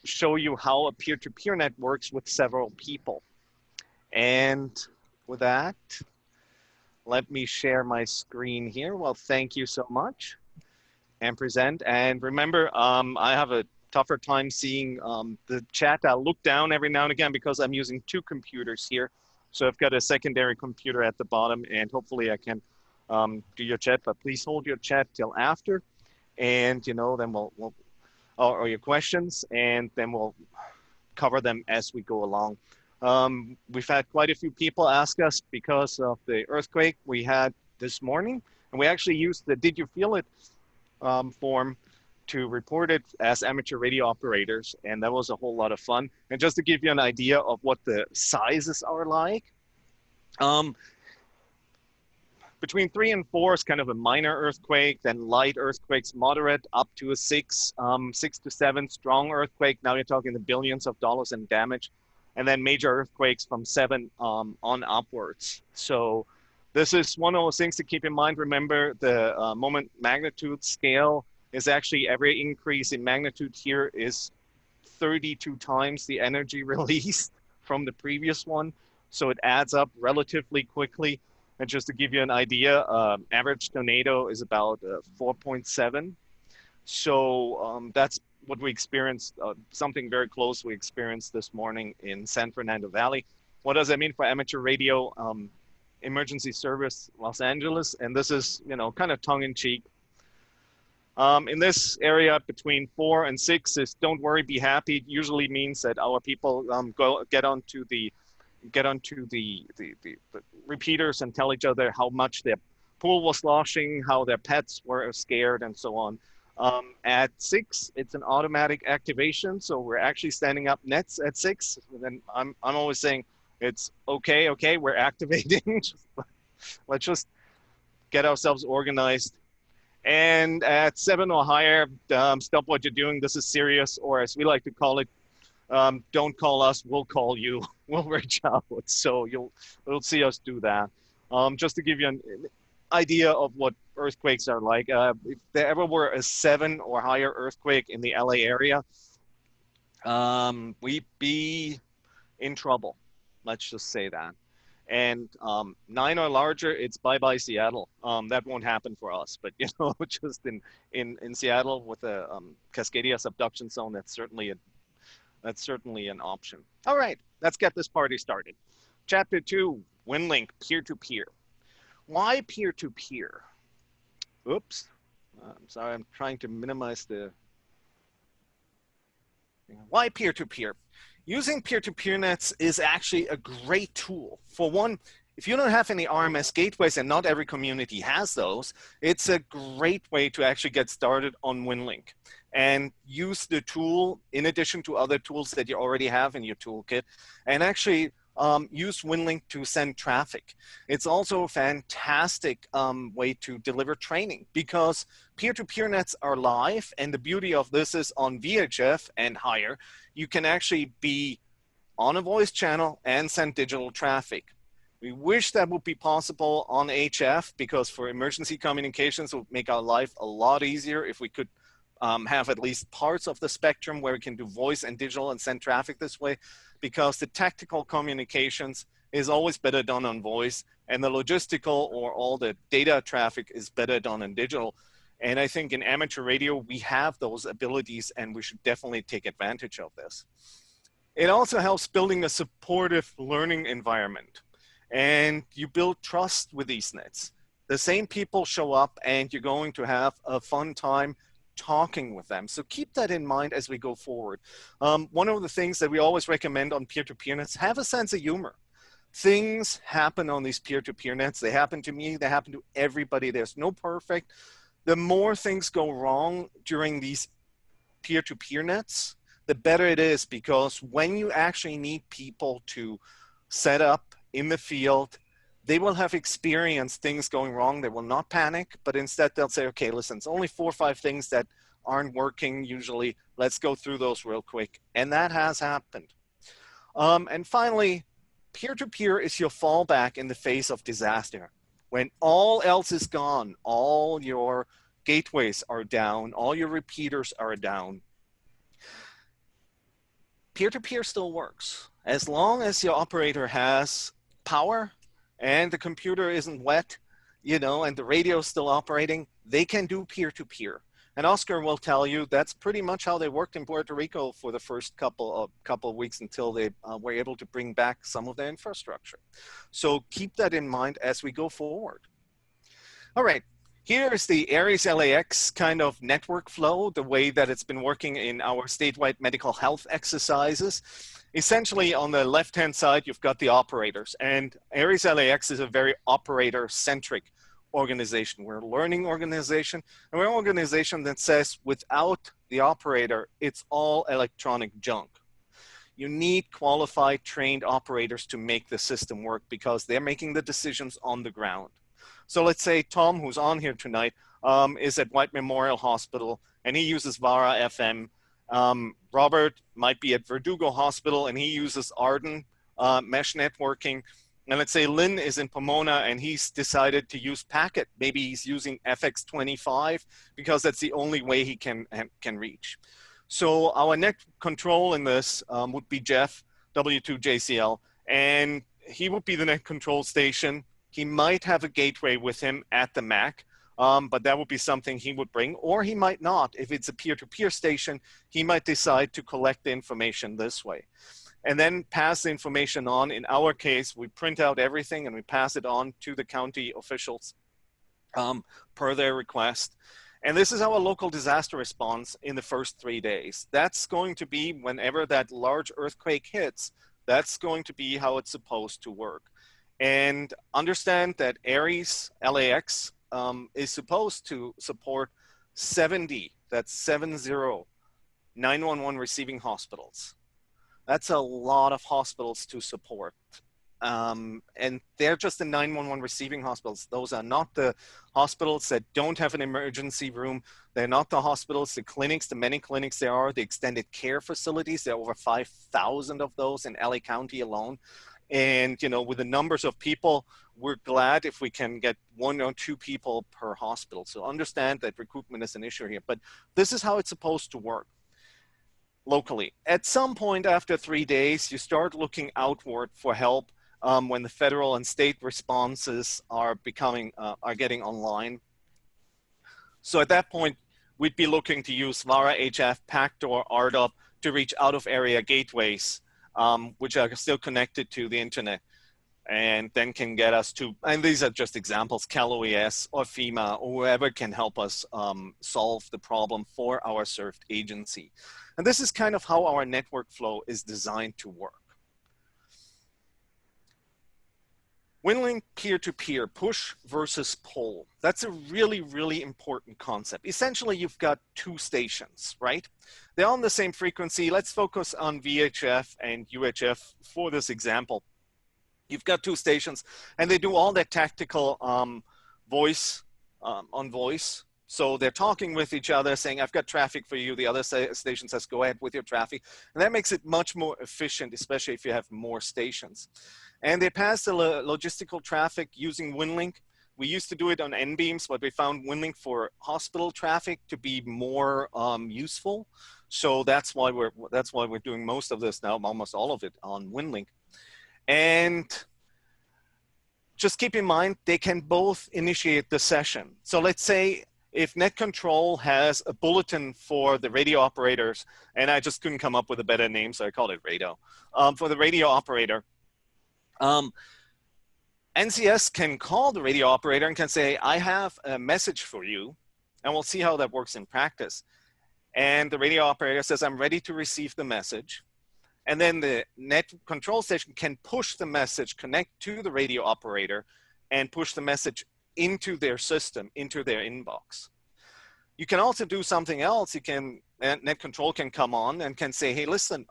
show you how a peer-to-peer net works with several people. And with that, let me share my screen here. Well, thank you so much. And present. And remember, I have a tougher time seeing the chat. I'll look down every now and again because I'm using two computers here. So I've got a secondary computer at the bottom, and hopefully I can do your chat, but please hold your chat till after. And, you know, then we'll or your questions, and then we'll cover them as we go along. We've had quite a few people ask us because of the earthquake we had this morning, and we actually used the "Did you feel it?" form to report it as amateur radio operators, and that was a whole lot of fun. And just to give you an idea of what the sizes are like, between 3 and 4 is kind of a minor earthquake, then light earthquakes, moderate, up to a 6, 6 to 7, strong earthquake. Now you're talking the billions of dollars in damage, and then major earthquakes from 7 on upwards. So this is one of those things to keep in mind. Remember, the moment magnitude scale is actually every increase in magnitude here is 32 times the energy released from the previous one. So it adds up relatively quickly. And just to give you an idea, average tornado is about 4.7. So that's what we experienced, something very close we experienced this morning in San Fernando Valley. What does that mean for amateur radio? Emergency service Los Angeles, and this is, you know, kind of tongue-in-cheek. In this area between 4 and 6 is "don't worry, be happy." It usually means that our people get onto the repeaters and tell each other how much their pool was sloshing, how their pets were scared, and so on. At 6, it's an automatic activation, so we're actually standing up nets at 6. And then I'm always saying, it's okay, we're activating. Let's just get ourselves organized. And at 7 or higher, stop what you're doing. This is serious, or as we like to call it, don't call us, we'll call you. We'll reach out. So you'll see us do that. Just to give you an idea of what earthquakes are like. If there ever were a 7 or higher earthquake in the LA area, we'd be in trouble. Let's just say that. And 9 or larger, it's bye-bye Seattle. That won't happen for us. But, you know, just in Seattle with a Cascadia subduction zone, that's certainly an option. All right, let's get this party started. Chapter 2, Winlink, peer-to-peer. Why peer-to-peer? Oops, I'm sorry, I'm trying to minimize the... Why peer-to-peer? Using peer-to-peer nets is actually a great tool. For one, if you don't have any RMS gateways, and not every community has those, it's a great way to actually get started on Winlink and use the tool in addition to other tools that you already have in your toolkit, and actually use Winlink to send traffic. It's also a fantastic way to deliver training because peer-to-peer nets are live, and the beauty of this is on VHF and higher, you can actually be on a voice channel and send digital traffic. We wish that would be possible on HF because for emergency communications, it would make our life a lot easier if we could have at least parts of the spectrum where we can do voice and digital and send traffic this way, because the tactical communications is always better done on voice, and the logistical or all the data traffic is better done in digital. And I think in amateur radio, we have those abilities, and we should definitely take advantage of this. It also helps building a supportive learning environment, and you build trust with these nets. The same people show up, and you're going to have a fun time talking with them. So keep that in mind as we go forward. One of the things that we always recommend on peer-to-peer nets, have a sense of humor. Things happen on these peer-to-peer nets. They happen to me, they happen to everybody. There's no perfect. The more things go wrong during these peer-to-peer nets, the better it is, because when you actually need people to set up in the field, they will have experienced things going wrong. They will not panic, but instead they'll say, okay, listen, it's only 4 or 5 things that aren't working usually. Let's go through those real quick. And that has happened. And finally, peer-to-peer is your fallback in the face of disaster. When all else is gone, all your gateways are down, all your repeaters are down, peer-to-peer still works. As long as your operator has power and the computer isn't wet, you know, and the radio is still operating, they can do peer-to-peer. And Oscar will tell you that's pretty much how they worked in Puerto Rico for the first couple of weeks until they were able to bring back some of their infrastructure. So keep that in mind as we go forward. All right, here's the Aries LAX kind of network flow, the way that it's been working in our statewide medical health exercises. Essentially, on the left-hand side, you've got the operators, and Aries LAX is a very operator-centric organization. We're a learning organization, and we're an organization that says without the operator, it's all electronic junk. You need qualified, trained operators to make the system work because they're making the decisions on the ground. So let's say Tom, who's on here tonight, is at White Memorial Hospital, and he uses Vara FM. Robert might be at Verdugo Hospital, and he uses Arden mesh networking. And let's say Lynn is in Pomona and he's decided to use Packet. Maybe he's using FX25 because that's the only way he can reach. So our net control in this would be Jeff, W2JCL, and he would be the net control station. He might have a gateway with him at the MAC, but that would be something he would bring, or he might not. If it's a peer-to-peer station, he might decide to collect the information this way and then pass the information on. In our case, we print out everything and we pass it on to the county officials per their request. And this is our local disaster response in the first 3 days. That's going to be whenever that large earthquake hits, that's going to be how it's supposed to work. And understand that Aries LAX is supposed to support 70, that's 70, 911 receiving hospitals. That's a lot of hospitals to support. And they're just the 911 receiving hospitals. Those are not the hospitals that don't have an emergency room. They're not the hospitals, the clinics, the many clinics there are, the extended care facilities. There are over 5,000 of those in LA County alone. And, you know, with the numbers of people, we're glad if we can get 1 or 2 people per hospital. So understand that recruitment is an issue here, but this is how it's supposed to work locally. At some point after 3 days, you start looking outward for help when the federal and state responses are getting online. So at that point, we'd be looking to use Vara HF, Pactor, RDOP to reach out of area gateways, which are still connected to the internet and then can get us to, and these are just examples, CalOES or FEMA or whoever can help us solve the problem for our served agency. And this is kind of how our network flow is designed to work. Winlink peer-to-peer, push versus pull. That's a really, really important concept. Essentially, you've got 2 stations, right? They're on the same frequency. Let's focus on VHF and UHF for this example. You've got 2 stations, and they do all their tactical voice on voice. So they're talking with each other, saying, I've got traffic for you. The other station says, go ahead with your traffic. And that makes it much more efficient, especially if you have more stations. And they pass the logistical traffic using Winlink. We used to do it on N-beams, but we found Winlink for hospital traffic to be more useful. So that's why we're doing most of this now, almost all of it on Winlink. And just keep in mind, they can both initiate the session. So let's say if net control has a bulletin for the radio operators, and I just couldn't come up with a better name, so I called it radio, for the radio operator, NCS can call the radio operator and can say, I have a message for you, and we'll see how that works in practice. And the radio operator says, I'm ready to receive the message. And then the net control station can push the message, connect to the radio operator, and push the message into their system, into their inbox. You can also do something else. You can, net control can come on and can say, hey, listen,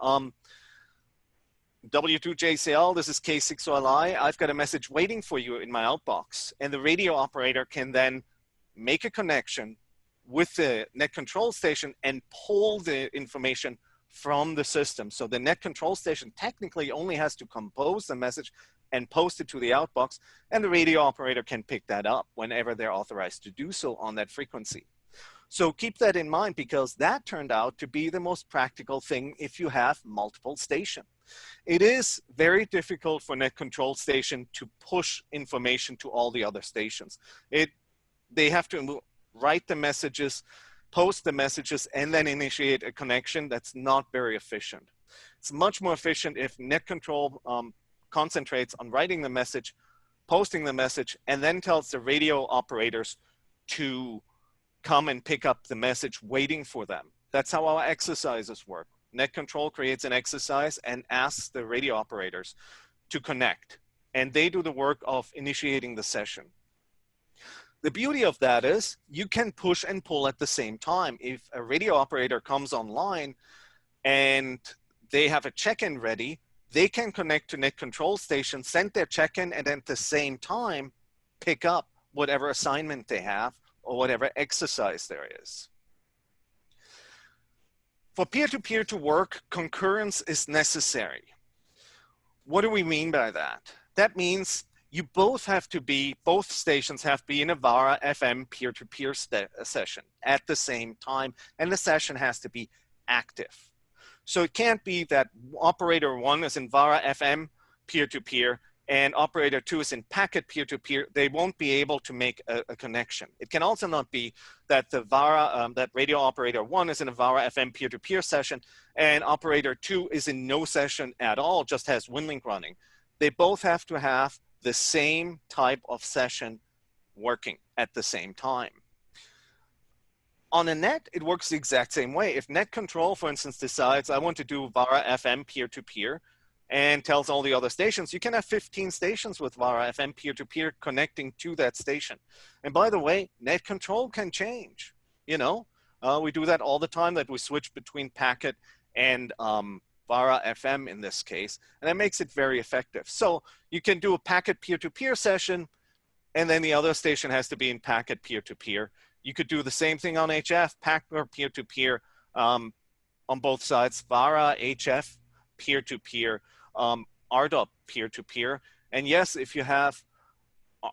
W2JCL, this is K6OLI. I've got a message waiting for you in my outbox. And the radio operator can then make a connection with the net control station and pull the information from the system. So the net control station technically only has to compose the message and post it to the outbox, and the radio operator can pick that up whenever they're authorized to do so on that frequency. So keep that in mind, because that turned out to be the most practical thing if you have multiple stations. It is very difficult for net control station to push information to all the other stations. They have to write the messages, post the messages, and then initiate a connection. That's not very efficient. It's much more efficient if net control concentrates on writing the message, posting the message, and then tells the radio operators to come and pick up the message waiting for them. That's how our exercises work. Net control creates an exercise and asks the radio operators to connect, and they do the work of initiating the session. The beauty of that is you can push and pull at the same time. If a radio operator comes online and they have a check-in ready, they can connect to net control station, send their check-in, and at the same time pick up whatever assignment they have or whatever exercise there is. For peer-to-peer to work, concurrence is necessary. What do we mean by that? That means you both stations have to be in a Vara FM peer-to-peer session at the same time, and the session has to be active. So it can't be that operator 1 is in Vara FM peer-to-peer and operator 2 is in packet peer-to-peer. They won't be able to make a connection. It can also not be that that radio operator 1 is in a Vara FM peer-to-peer session and operator 2 is in no session at all, just has Winlink running. They both have to have the same type of session working at the same time. On a net, it works the exact same way. If net control, for instance, decides I want to do Vara FM peer-to-peer and tells all the other stations, you can have 15 stations with Vara FM peer-to-peer connecting to that station. And by the way, net control can change. You know, we do that all the time, that we switch between packet and Vara FM in this case, and that makes it very effective. So you can do a packet peer-to-peer session, and then the other station has to be in packet peer-to-peer. You could do the same thing on HF, packet peer-to-peer on both sides, Vara, HF, peer-to-peer, RDOP peer-to-peer. And yes, if you have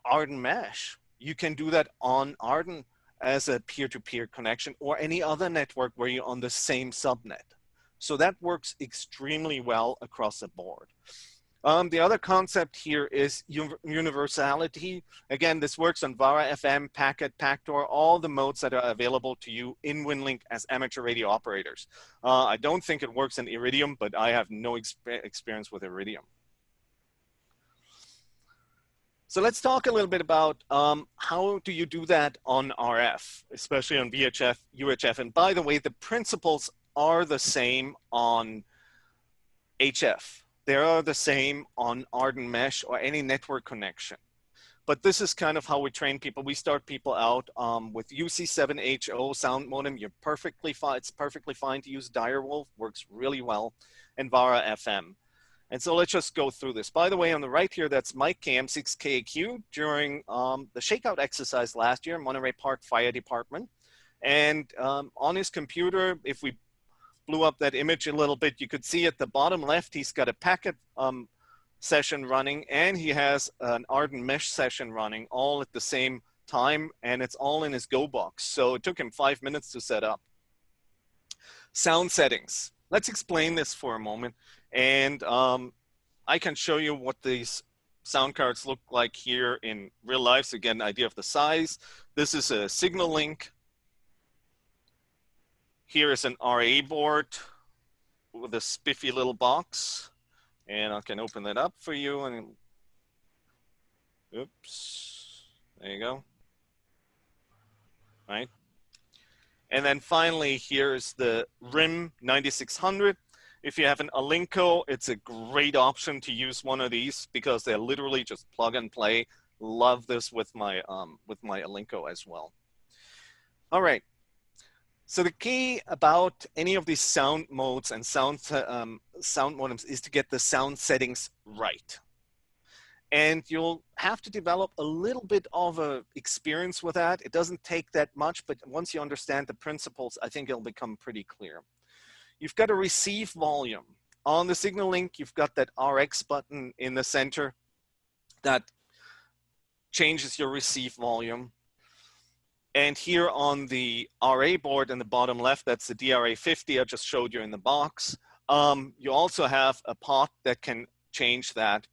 Arden Mesh, you can do that on Arden as a peer-to-peer connection or any other network where you're on the same subnet. So that works extremely well across the board. The other concept here is universality. Again, this works on Vara FM, packet, Pactor, all the modes that are available to you in Winlink as amateur radio operators. I don't think it works in Iridium, but I have no experience with Iridium. So let's talk a little bit about how do you do that on RF, especially on VHF, UHF. And by the way, the principles are the same on HF. They are the same on Arden Mesh or any network connection. But this is kind of how we train people. We start people out with UC7HO sound modem. You're perfectly fine. It's perfectly fine to use Direwolf. Works really well. And Vara FM. And so let's just go through this. By the way, on the right here, that's Mike KM6KQ during the shakeout exercise last year, Monterey Park Fire Department. And on his computer, if we blew up that image a little bit, you could see at the bottom left, he's got a packet session running, and he has an Arden Mesh session running all at the same time, and it's all in his Go box. So it took him 5 minutes to set up. Sound settings. Let's explain this for a moment. And I can show you what these sound cards look like here in real life. So again, idea of the size. This is a signal link. Here is an RA board with a spiffy little box. And I can open that up for you. And oops, there you go. Right. And then finally, here's the RIM 9600. If you have an Alinco, it's a great option to use one of these because they're literally just plug and play. Love this with my Alinco as well. All right. So the key about any of these sound modes and sound modems is to get the sound settings right. And you'll have to develop a little bit of a experience with that. It doesn't take that much, but once you understand the principles, I think it'll become pretty clear. You've got a receive volume. On the signal link, you've got that RX button in the center that changes your receive volume. And here on the RA board in the bottom left, that's the DRA50 I just showed you in the box. You also have a pot that can change that.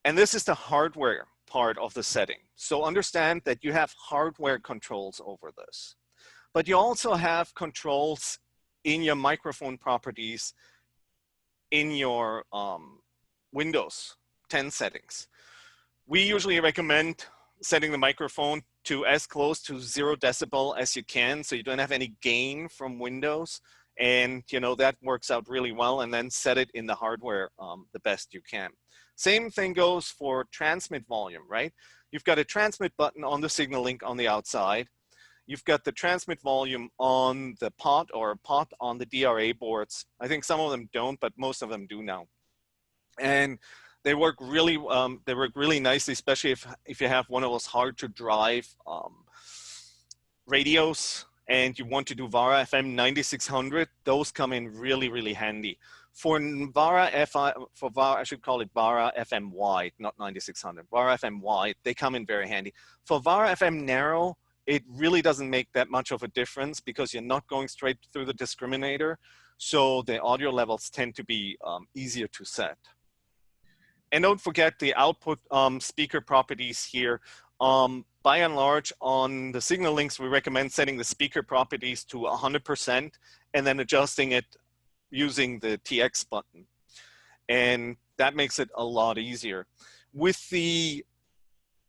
And this is the hardware part of the setting. So understand that you have hardware controls over this. But you also have controls in your microphone properties in your Windows 10 settings. We usually recommend setting the microphone to as close to 0 decibel as you can, so you don't have any gain from Windows. And that works out really well. And then set it in the hardware the best you can. Same thing goes for transmit volume, right? You've got a transmit button on the signal link on the outside. You've got the transmit volume on the pot or a pot on the DRA boards. I think some of them don't, but most of them do now. And they work really nicely, especially if you have one of those hard to drive radios and you want to do Vara FM 9600. Those come in really, really handy. For Vara I should call it Vara FM wide, not 9600. Vara FM wide, they come in very handy. For Vara FM narrow, it really doesn't make that much of a difference because you're not going straight through the discriminator. So the audio levels tend to be easier to set. And don't forget the output speaker properties here. By and large, on the signal links, we recommend setting the speaker properties to 100% and then adjusting it using the TX button. And that makes it a lot easier. With the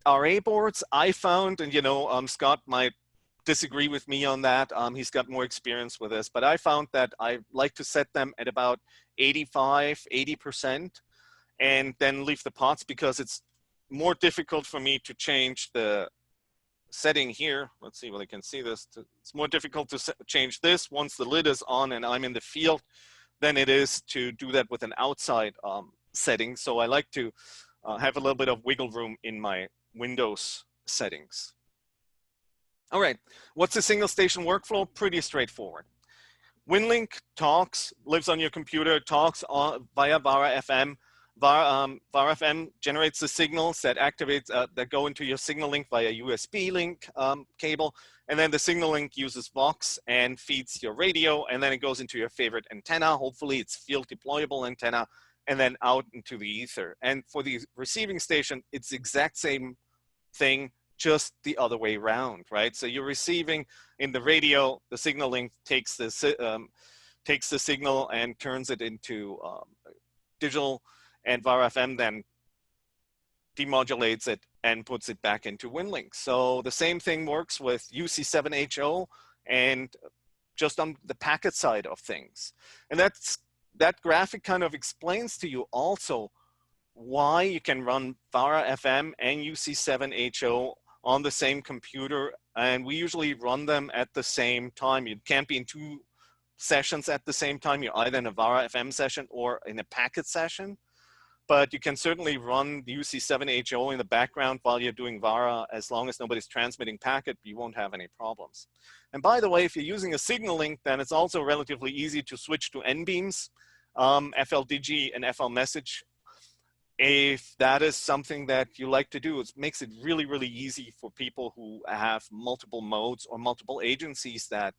RA boards, I found, and Scott might disagree with me on that. He's got more experience with this, but I found that I like to set them at about 85, 80%. And then leave the pots because it's more difficult for me to change the setting here. Let's see whether I can see this. It's more difficult to change this once the lid is on and I'm in the field than it is to do that with an outside setting. So I like to have a little bit of wiggle room in my Windows settings. All right, what's the single station workflow? Pretty straightforward. Winlink lives on your computer, talks via Vara FM. Vara FM generates the signals that that go into your signal link via USB link cable. And then the signal link uses Vox and feeds your radio. And then it goes into your favorite antenna. Hopefully it's field deployable antenna and then out into the ether. And for the receiving station, it's the exact same thing, just the other way around, right? So you're receiving in the radio, the signal link takes the signal and turns it into digital, and Vara FM then demodulates it and puts it back into Winlink. So the same thing works with UC7HO and just on the packet side of things. And that graphic kind of explains to you also why you can run Vara FM and UC7HO on the same computer. And we usually run them at the same time. You can't be in 2 sessions at the same time. You're either in a Vara FM session or in a packet session. But you can certainly run the UC7HO in the background while you're doing Vara. As long as nobody's transmitting packet, you won't have any problems. And by the way, if you're using a signal link, then it's also relatively easy to switch to NBeams, FLDigi and FL message. If that is something that you like to do, it makes it really, really easy for people who have multiple modes or multiple agencies that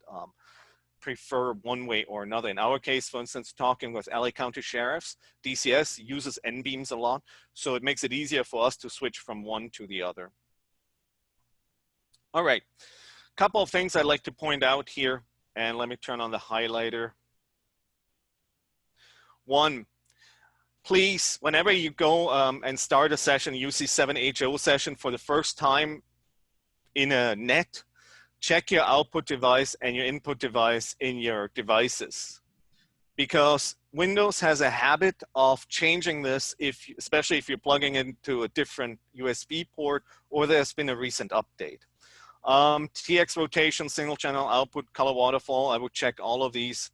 prefer one way or another. In our case, for instance, talking with LA County Sheriffs, DCS uses NBeams a lot, so it makes it easier for us to switch from one to the other. All right, a couple of things I'd like to point out here, and let me turn on the highlighter. One, please, whenever you go and start a session, UC7HO session for the first time in a net, check your output device and your input device in your devices, because Windows has a habit of changing this, especially if you're plugging into a different USB port or there's been a recent update. TX rotation, single channel output, color waterfall, I would check all of these.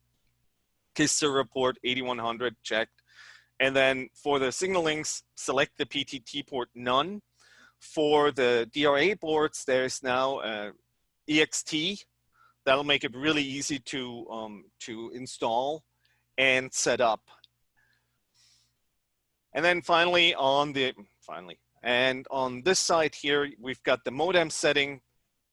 Kister report 8100 checked. And then for the signal links, select the PTT port none. For the DRA boards, there's now EXT. That'll make it really easy to install and set up. And then and on this side here, we've got the modem setting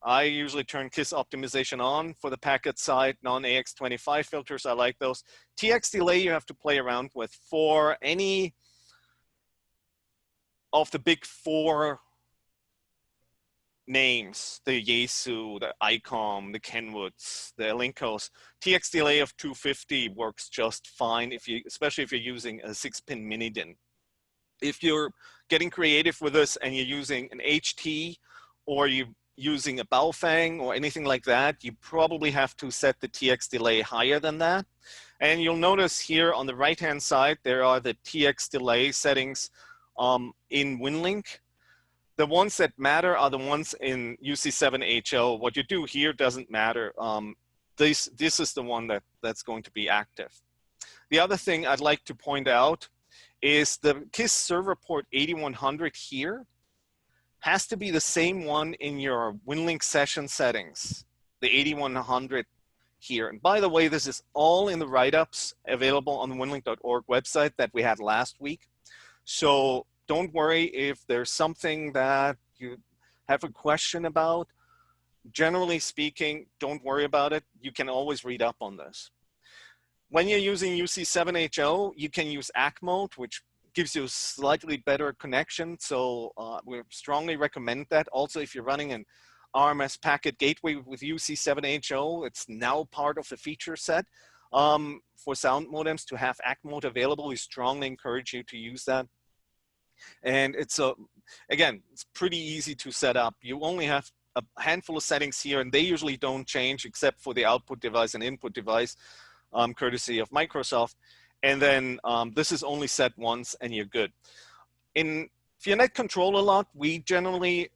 I usually turn KISS optimization on for the packet side, non-AX25 filters. I like those. TX delay you have to play around with. For any of the big four names, the Yaesu, the ICOM, the Kenwoods, the Linkos, TX delay of 250 works just fine, especially if you're using a 6-pin mini DIN. If you're getting creative with this and you're using an HT or you're using a Baofeng or anything like that, you probably have to set the TX delay higher than that. And you'll notice here on the right-hand side, there are the TX delay settings in Winlink. The ones that matter are the ones in UC7HO. What you do here doesn't matter. This is the one that's going to be active. The other thing I'd like to point out is the KISS server port 8100 here has to be the same one in your Winlink session settings, the 8100 here. And by the way, this is all in the write-ups available on the winlink.org website that we had last week. So don't worry if there's something that you have a question about. Generally speaking, don't worry about it. You can always read up on this. When you're using UC7HO, you can use AC mode, which gives you a slightly better connection. So we strongly recommend that. Also, if you're running an RMS packet gateway with UC7HO, it's now part of the feature set for sound modems to have AC mode available. We strongly encourage you to use that. And it's again, it's pretty easy to set up. You only have a handful of settings here, and they usually don't change except for the output device and input device, courtesy of Microsoft. And then this is only set once and you're good. If you net control a lot, we generally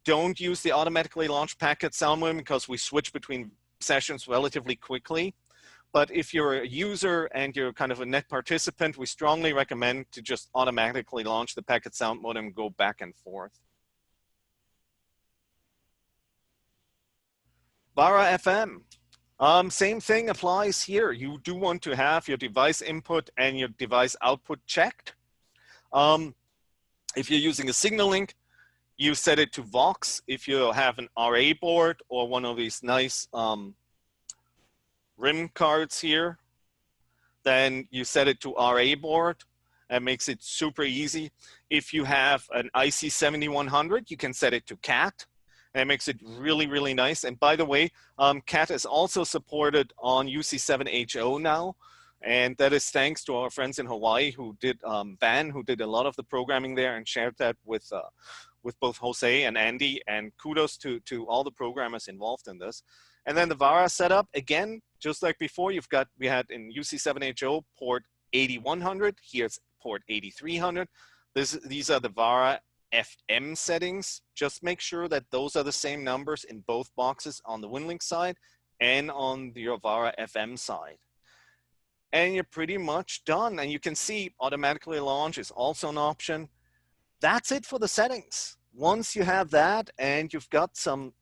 don't use the automatically launched packet sound modem because we switch between sessions relatively quickly. But if you're a user and you're kind of a net participant, we strongly recommend to just automatically launch the packet sound modem and go back and forth. Vara FM. Same thing applies here. You do want to have your device input and your device output checked. If you're using a signal link, you set it to Vox. If you have an RA board or one of these nice RIM cards here, then you set it to RA board. That makes it super easy. If you have an IC7100, you can set it to CAT. That makes it really, really nice. And by the way, CAT is also supported on UC7HO now. And that is thanks to our friends in Hawaii who did, Van, who did a lot of the programming there and shared that with both Jose and Andy. And kudos to all the programmers involved in this. And then the Vara setup, again, just like before, we had in UC7HO port 8100, here's port 8300. These are the Vara FM settings. Just make sure that those are the same numbers in both boxes on the Winlink side and on your Vara FM side. And you're pretty much done. And you can see automatically launch is also an option. That's it for the settings. Once you have that and you've got some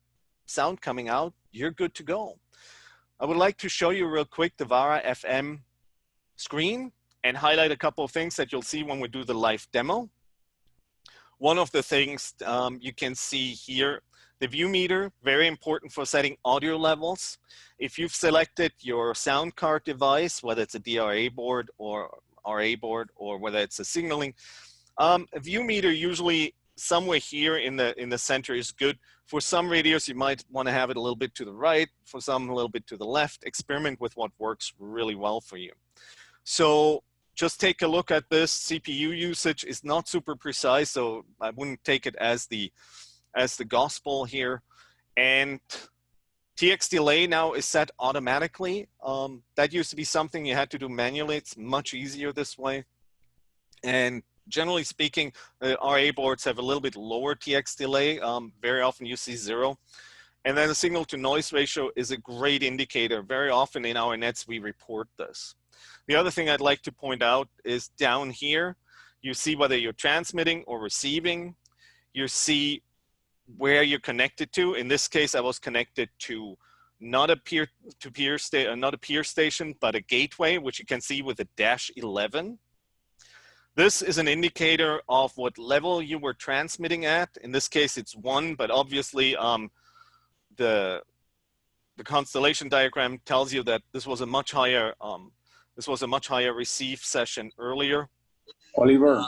sound coming out, you're good to go. I would like to show you real quick the Vara FM screen and highlight a couple of things that you'll see when we do the live demo. One of the things you can see here, the view meter, very important for setting audio levels. If you've selected your sound card device, whether it's a DRA board or RA board or whether it's a signaling, a view meter usually somewhere here in the center is good. For some radios, you might want to have it a little bit to the right, for some a little bit to the left. Experiment with what works really well for you. So just take a look at this. CPU usage is not super precise, so I wouldn't take it as the gospel here. And TX delay now is set automatically. That used to be something you had to do manually. It's much easier this way. And generally speaking, RA boards have a little bit lower TX delay. Very often you see 0. And then the signal to noise ratio is a great indicator. Very often in our nets, we report this. The other thing I'd like to point out is down here, you see whether you're transmitting or receiving. You see where you're connected to. In this case, I was connected to not a peer station, but a gateway, which you can see with a -11. This is an indicator of what level you were transmitting at. In this case, it's 1, but obviously the constellation diagram tells you that this was a much higher receive session earlier. Oliver,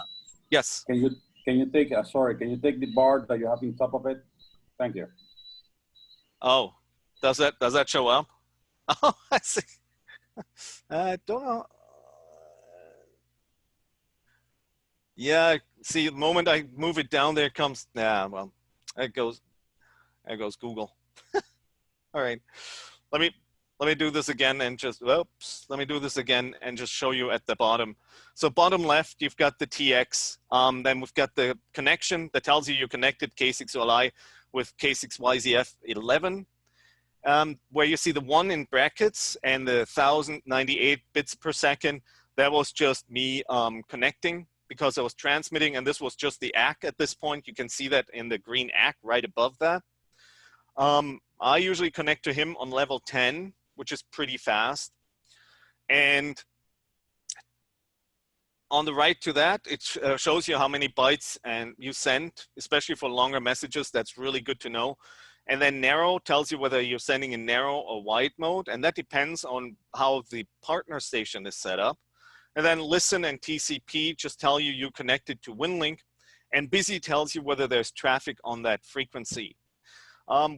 yes. Can you take the bar that you have on top of it? Thank you. Oh, does that show up? Oh, I see. I don't know. Yeah, see, the moment I move it down, there comes. Yeah, well, there goes Google. All right, let me do this again and just, oops, let me do this again and just show you at the bottom. So bottom left, you've got the TX. Then we've got the connection that tells you connected K6OLI with K6YZF11. Where you see the 1 in brackets and the 1098 bits per second, that was just me connecting because I was transmitting, and this was just the ACK at this point. You can see that in the green ACK right above that. I usually connect to him on level 10, which is pretty fast. And on the right to that, it shows you how many bytes and you send, especially for longer messages. That's really good to know. And then narrow tells you whether you're sending in narrow or wide mode, and that depends on how the partner station is set up. And then listen and TCP just tell you you connected to Winlink, and busy tells you whether there's traffic on that frequency.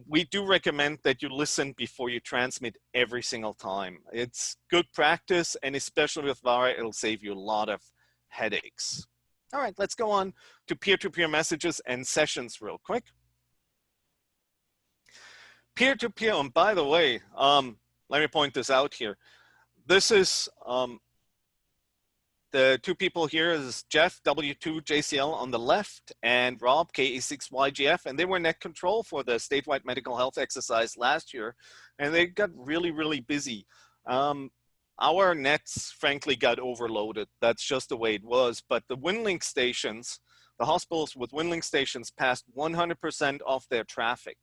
We do recommend that you listen before you transmit every single time. It's good practice, and especially with Vara, it'll save you a lot of headaches. All right, let's go on to peer-to-peer messages and sessions real quick. Peer-to-peer, and by the way, let me point this out here. This is the two people here is Jeff, W2JCL on the left, and Rob, KE6YGF, and they were net control for the statewide medical health exercise last year, and they got really, really busy. Our nets, frankly, got overloaded. That's just the way it was, but the Winlink stations, the hospitals with Winlink stations passed 100% of their traffic.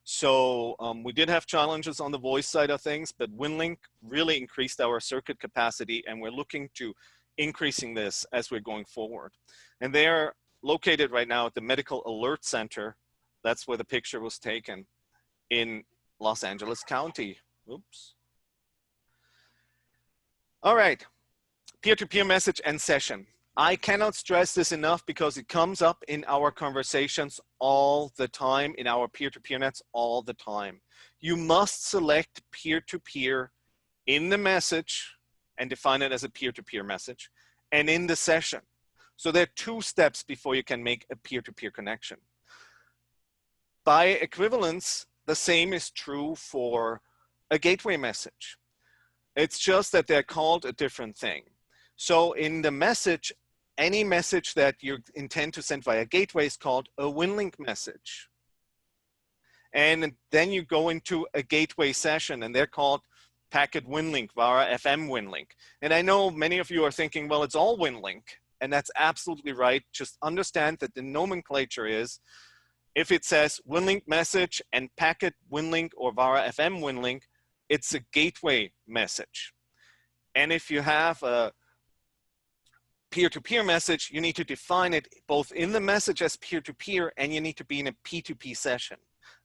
So we did have challenges on the voice side of things, but Winlink really increased our circuit capacity, and we're looking to increasing this as we're going forward. And they're located right now at the Medical Alert Center. That's where the picture was taken in Los Angeles County. Oops. All right, peer-to-peer message and session. I cannot stress this enough because it comes up in our conversations all the time, in our peer-to-peer nets all the time. You must select peer-to-peer in the message and define it as a peer-to-peer message, and in the session. So there are 2 steps before you can make a peer-to-peer connection. By equivalence, the same is true for a gateway message. It's just that they're called a different thing. So in the message, any message that you intend to send via gateway is called a Winlink message. And then you go into a gateway session, and they're called Packet Winlink, Vara FM Winlink. And I know many of you are thinking, well, it's all Winlink, and that's absolutely right. Just understand that the nomenclature is, if it says Winlink message and Packet Winlink or Vara FM Winlink, it's a gateway message. And if you have a peer-to-peer message, you need to define it both in the message as peer-to-peer, and you need to be in a P2P session.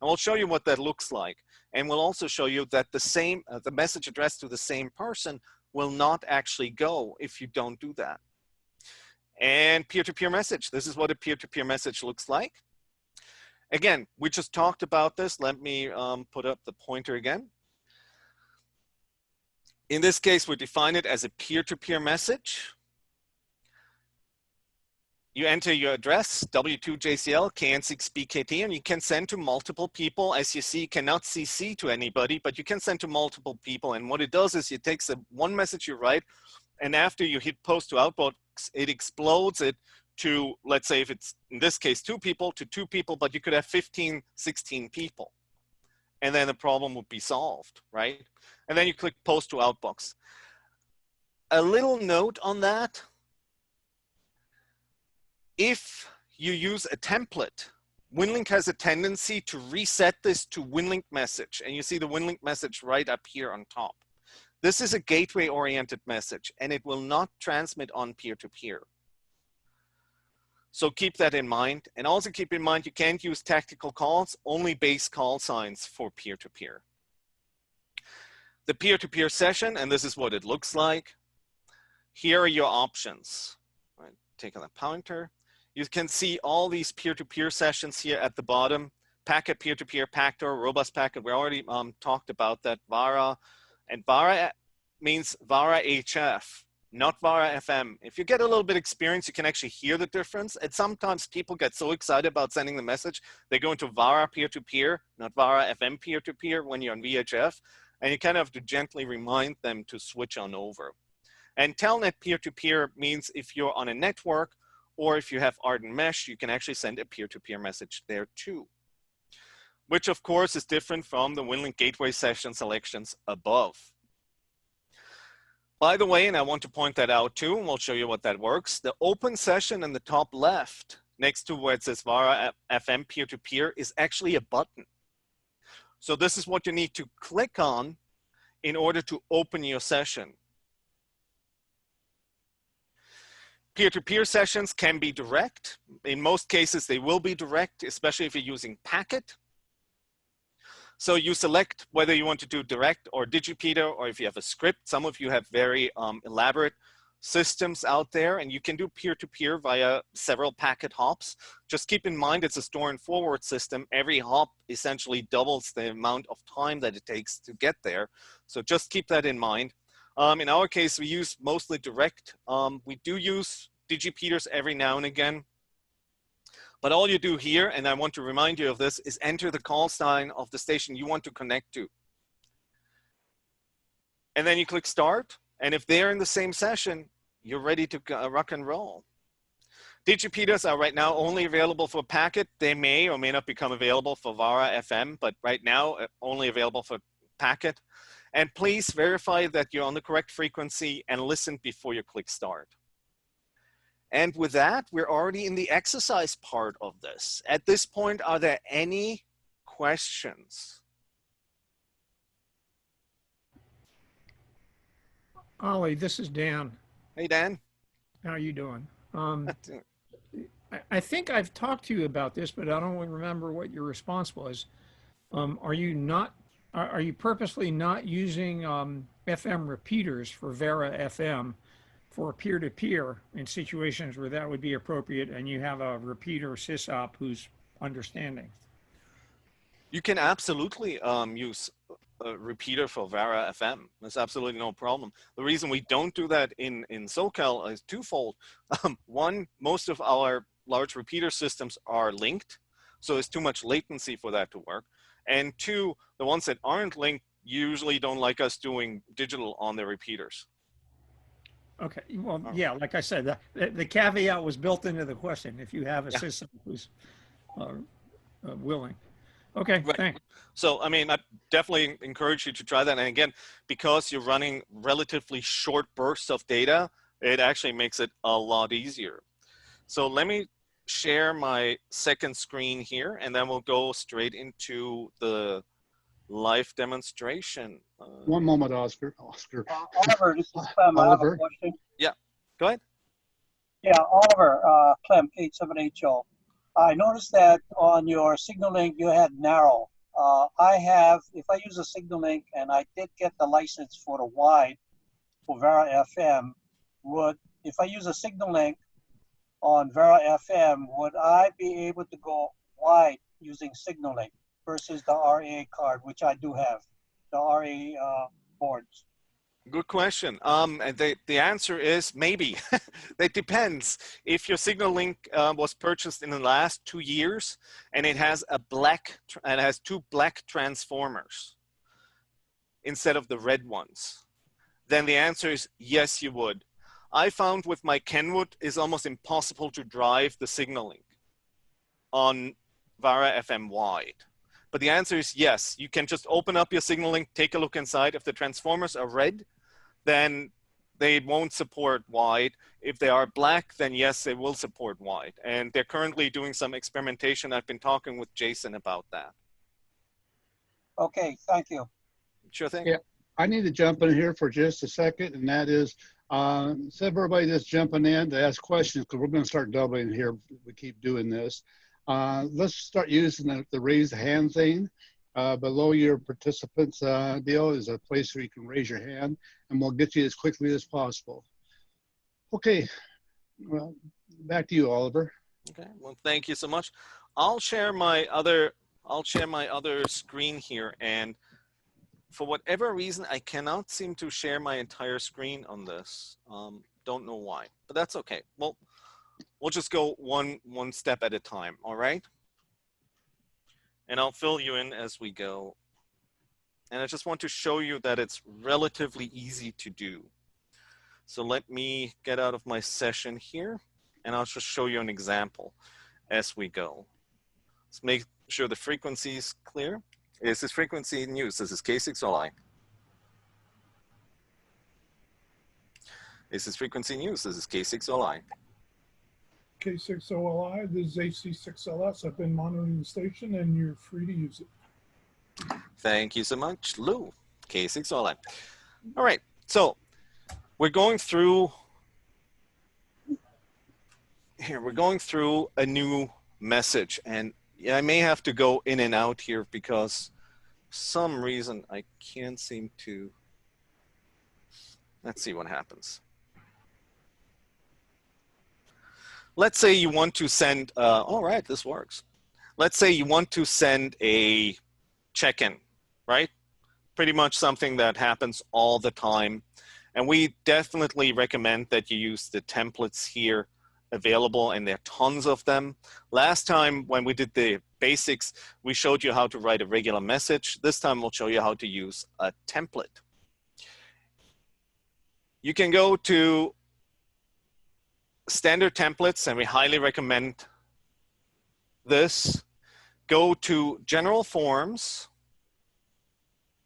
And we'll show you what that looks like. And we'll also show you that the message addressed to the same person will not actually go if you don't do that. And peer-to-peer message. This is what a peer-to-peer message looks like. Again, we just talked about this. Let me put up the pointer again. In this case, we define it as a peer-to-peer message. You enter your address, W2JCL, KN6BKT, and you can send to multiple people. As you see, you cannot CC to anybody, but you can send to multiple people. And what it does is it takes one message you write, and after you hit post to outbox, it explodes it to, let's say if it's, in this case, 2 people to 2 people, but you could have 15, 16 people. And then the problem would be solved, right? And then you click post to outbox. A little note on that. If you use a template, Winlink has a tendency to reset this to Winlink message. And you see the Winlink message right up here on top. This is a gateway-oriented message, and it will not transmit on peer-to-peer. So keep that in mind. And also keep in mind, you can't use tactical calls, only base call signs for peer-to-peer. The peer-to-peer session, and this is what it looks like. Here are your options. Right, take on the pointer. You can see all these peer-to-peer sessions here at the bottom. Packet, peer-to-peer, Pactor, robust packet. We already talked about that. Vara, and Vara means Vara HF, not Vara FM. If you get a little bit experience, you can actually hear the difference. And sometimes people get so excited about sending the message, they go into Vara peer-to-peer, not Vara FM peer-to-peer when you're on VHF. And you kind of have to gently remind them to switch on over. And Telnet peer-to-peer means if you're on a network or if you have Arden Mesh, you can actually send a peer-to-peer message there too, which of course is different from the Winlink gateway session selections above. By the way, and I want to point that out too, and we'll show you what that works, the open session in the top left next to where it says Vara FM peer-to-peer is actually a button. So this is what you need to click on in order to open your session. Peer-to-peer sessions can be direct. In most cases, they will be direct, especially if you're using Packet. So you select whether you want to do direct or digipeater, or if you have a script. Some of you have very elaborate systems out there, and you can do peer-to-peer via several packet hops. Just keep in mind it's a store and forward system. Every hop essentially doubles the amount of time that it takes to get there. So just keep that in mind. In our case, we use mostly direct. We do use digipeaters every now and again. But all you do here, and I want to remind you of this, is enter the call sign of the station you want to connect to. And then you click start. And if they're in the same session, you're ready to rock and roll. Digipeaters are right now only available for Packet. They may or may not become available for Vara FM, but right now only available for Packet. And please verify that you're on the correct frequency and listen before you click start. And with that, we're already in the exercise part of this. At this point, are there any questions? Ollie, this is Dan. Hey, Dan. How are you doing? I think I've talked to you about this, but I don't remember what your response was. Are you purposely not using FM repeaters for Vara FM for peer-to-peer in situations where that would be appropriate and you have a repeater sysop who's understanding? You can absolutely use a repeater for Vara FM. There's absolutely no problem. The reason we don't do that in SoCal is twofold. One, most of our large repeater systems are linked, so there's too much latency for that to work. And two, the ones that aren't linked usually don't like us doing digital on their repeaters. Okay, well, yeah, like I said, the caveat was built into the question. If you have a system who's willing. Okay, right. Thanks. So, I mean, I definitely encourage you to try that. And again, because you're running relatively short bursts of data, it actually makes it a lot easier. So let me share my second screen here, and then we'll go straight into the live demonstration. One moment, Oscar. Oliver, this is Clem. I have a question. Yeah, go ahead. Yeah, Oliver, Clem, 87HO. I noticed that on your signal link, you had narrow. If I use a signal link and I did get the license for the wide for Vara FM, if I use a signal link on Vara FM, would I be able to go wide using signal link versus the RA card, which I do have, the RA boards? Good question. And the answer is maybe. It depends. If your signal link was purchased in the last 2 years and it has two black transformers instead of the red ones, then the answer is yes, you would. I found with my Kenwood it's almost impossible to drive the signal link on Vara FM wide. But the answer is yes. You can just open up your signal link, take a look inside. If the transformers are red, then they won't support wide. If they are black, then yes, they will support wide. And they're currently doing some experimentation. I've been talking with Jason about that. Okay, thank you. Sure thing. Yeah, I need to jump in here for just a second, and that is Instead of everybody just jumping in to ask questions, because we're going to start doubling here if we keep doing this. Let's start using the raise hand thing. Below your participants deal is a place where you can raise your hand, and we'll get you as quickly as possible. Okay, well, back to you, Oliver. Okay, well, thank you so much. I'll share my other screen here, and for whatever reason, I cannot seem to share my entire screen on this. Don't know why, but that's okay. Well, we'll just go one step at a time, all right? And I'll fill you in as we go. And I just want to show you that it's relatively easy to do. So let me get out of my session here, and I'll just show you an example as we go. Let's make sure the frequency is clear. Is this frequency in use? This is K6LI. Is this frequency in use? This is K6LI. K6OLI, this is AC6LS. I've been monitoring the station and you're free to use it. Thank you so much, Lou. K6LI. All right, so we're going through here. We're going through a new message, and I may have to go in and out here because for some reason I can't seem to. Let's see what happens. Let's say you want to send, all right, this works. Let's say you want to send a check-in, right? Pretty much something that happens all the time. And we definitely recommend that you use the templates here available, and there are tons of them. Last time when we did the basics, we showed you how to write a regular message. This time we'll show you how to use a template. You can go to standard templates, and we highly recommend this. Go to general forms.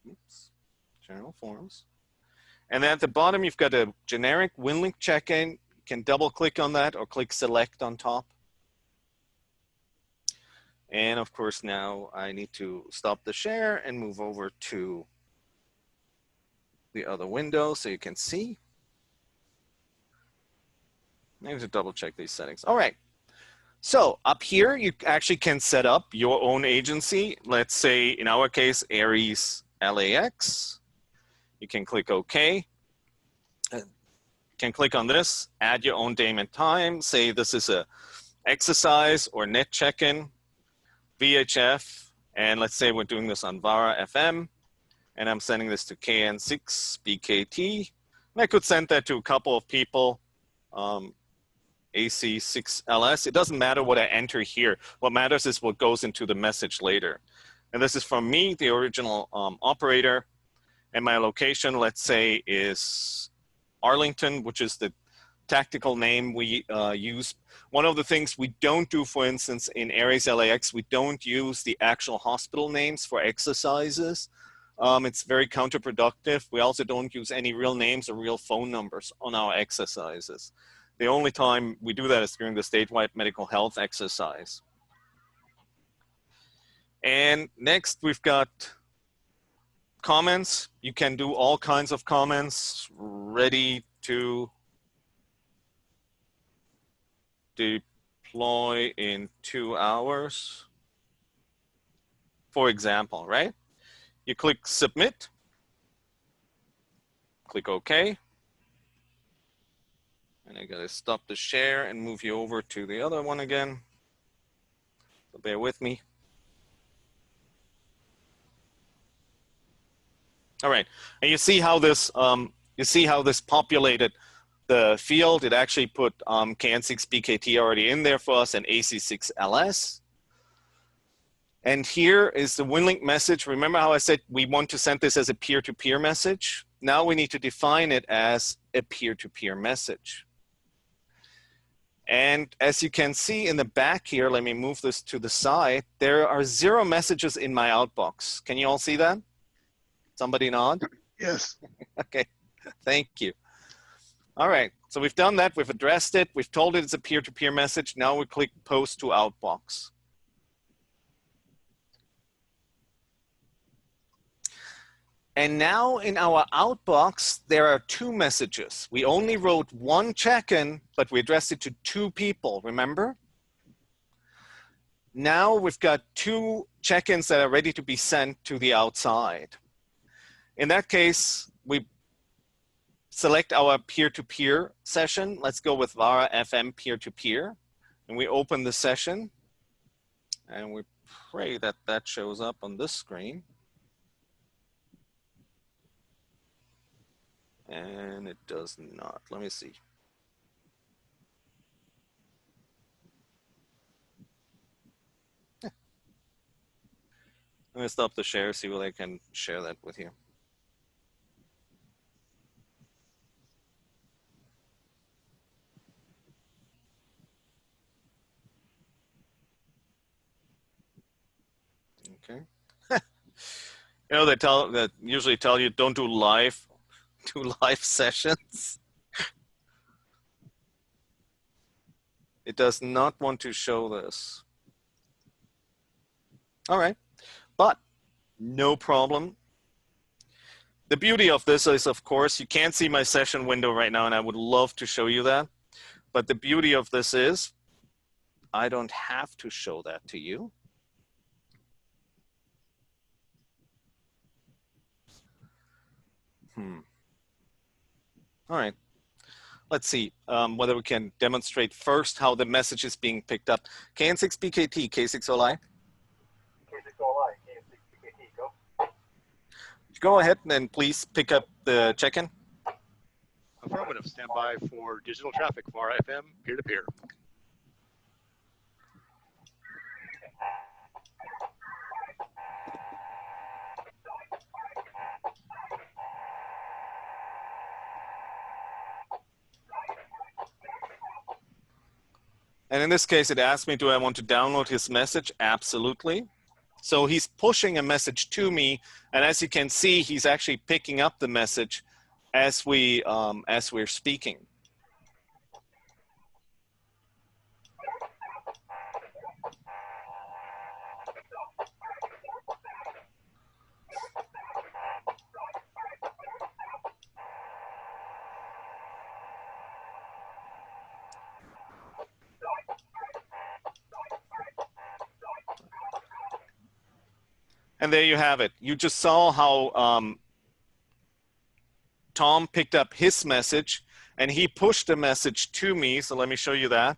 Oops, general forms. And then at the bottom, you've got a generic Winlink check-in. You can double click on that or click select on top. And of course, now I need to stop the share and move over to the other window so you can see. I need to double check these settings. All right. So up here, you actually can set up your own agency. Let's say, in our case, Aries LAX. You can click OK. You can click on this, add your own name and time. Say this is a exercise or net check-in, VHF. And let's say we're doing this on Vara FM. And I'm sending this to KN6BKT. And I could send that to a couple of people. AC6LS. It doesn't matter what I enter here. What matters is what goes into the message later. And this is from me, the original operator. And my location, let's say, is Arlington, which is the tactical name we use. One of the things we don't do, for instance, in Aries LAX, we don't use the actual hospital names for exercises. It's very counterproductive. We also don't use any real names or real phone numbers on our exercises. The only time we do that is during the statewide medical health exercise. And next, we've got comments. You can do all kinds of comments, ready to deploy in 2 hours, for example, right? You click submit, click OK. And I gotta stop the share and move you over to the other one again. So bear with me. All right, and you see how this populated the field. It actually put KN6BKT already in there for us and AC6LS. And here is the Winlink message. Remember how I said we want to send this as a peer-to-peer message? Now we need to define it as a peer-to-peer message. And as you can see in the back here, let me move this to the side. There are 0 messages in my outbox. Can you all see that? Somebody nod? Yes. Okay, thank you. All right, so we've done that. We've addressed it. We've told it it's a peer-to-peer message. Now we click post to outbox. And now in our outbox, there are two messages. We only wrote one check-in, but we addressed it to two people, remember? Now we've got two check-ins that are ready to be sent to the outside. In that case, we select our peer-to-peer session. Let's go with Vara FM peer-to-peer. And we open the session. And we pray that that shows up on this screen. And it does not. Let me see. Let me stop the share, see whether I can share that with you. Okay. You know, they usually tell you don't do live sessions. It does not want to show this. All right, but no problem. The beauty of this is, of course, you can't see my session window right now, and I would love to show you that. But the beauty of this is I don't have to show that to you. All right. Let's see whether we can demonstrate first how the message is being picked up. KN6BKT, K6OLI. K6OLI, KN6BKT, go. Go ahead and please pick up the check-in. Affirmative, stand by for digital traffic, Vara FM, peer-to-peer. And in this case, it asked me, do I want to download his message? Absolutely. So he's pushing a message to me. And as you can see, he's actually picking up the message as we're speaking. And there you have it. You just saw how Tom picked up his message and he pushed the message to me. So let me show you that.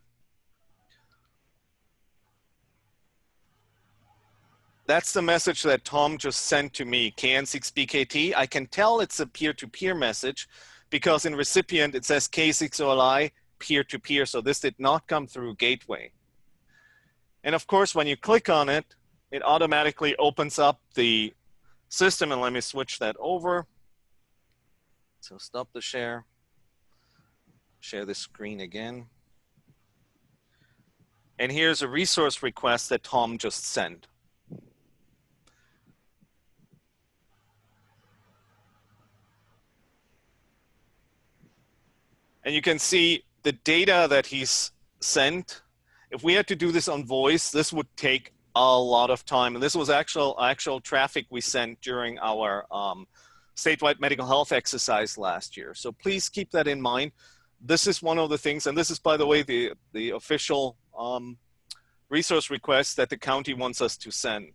That's the message that Tom just sent to me, KN6BKT. I can tell it's a peer-to-peer message because in recipient it says K6OLI peer-to-peer. So this did not come through gateway. And of course, when you click on it, it automatically opens up the system. And let me switch that over. So stop the share. Share the screen again. And here's a resource request that Tom just sent. And you can see the data that he's sent. If we had to do this on voice, this would take a lot of time. And this was actual traffic we sent during our statewide medical health exercise last year. So please keep that in mind. This is one of the things, and this is, by the way, the official resource request that the county wants us to send.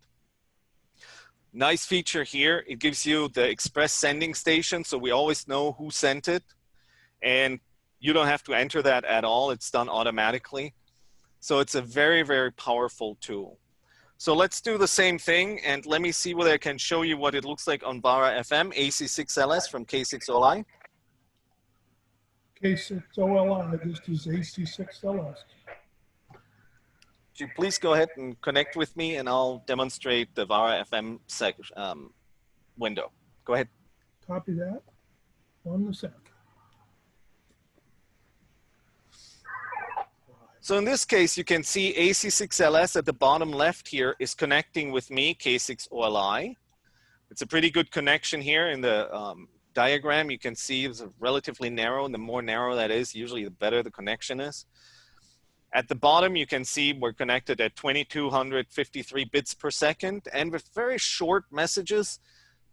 Nice feature here. It gives you the express sending station, so we always know who sent it. And you don't have to enter that at all. It's done automatically. So it's a very, very powerful tool. So let's do the same thing, and let me see whether I can show you what it looks like on Vara FM, AC6LS from K6OLI. K6OLI, this is AC6LS. Would you please go ahead and connect with me, and I'll demonstrate the Vara FM window. Go ahead. Copy that. 1 sec. So in this case, you can see AC6LS at the bottom left here is connecting with me, K6OLI. It's a pretty good connection here in the diagram. You can see it's relatively narrow, and the more narrow that is, usually the better the connection is. At the bottom, you can see we're connected at 2253 bits per second, and with very short messages,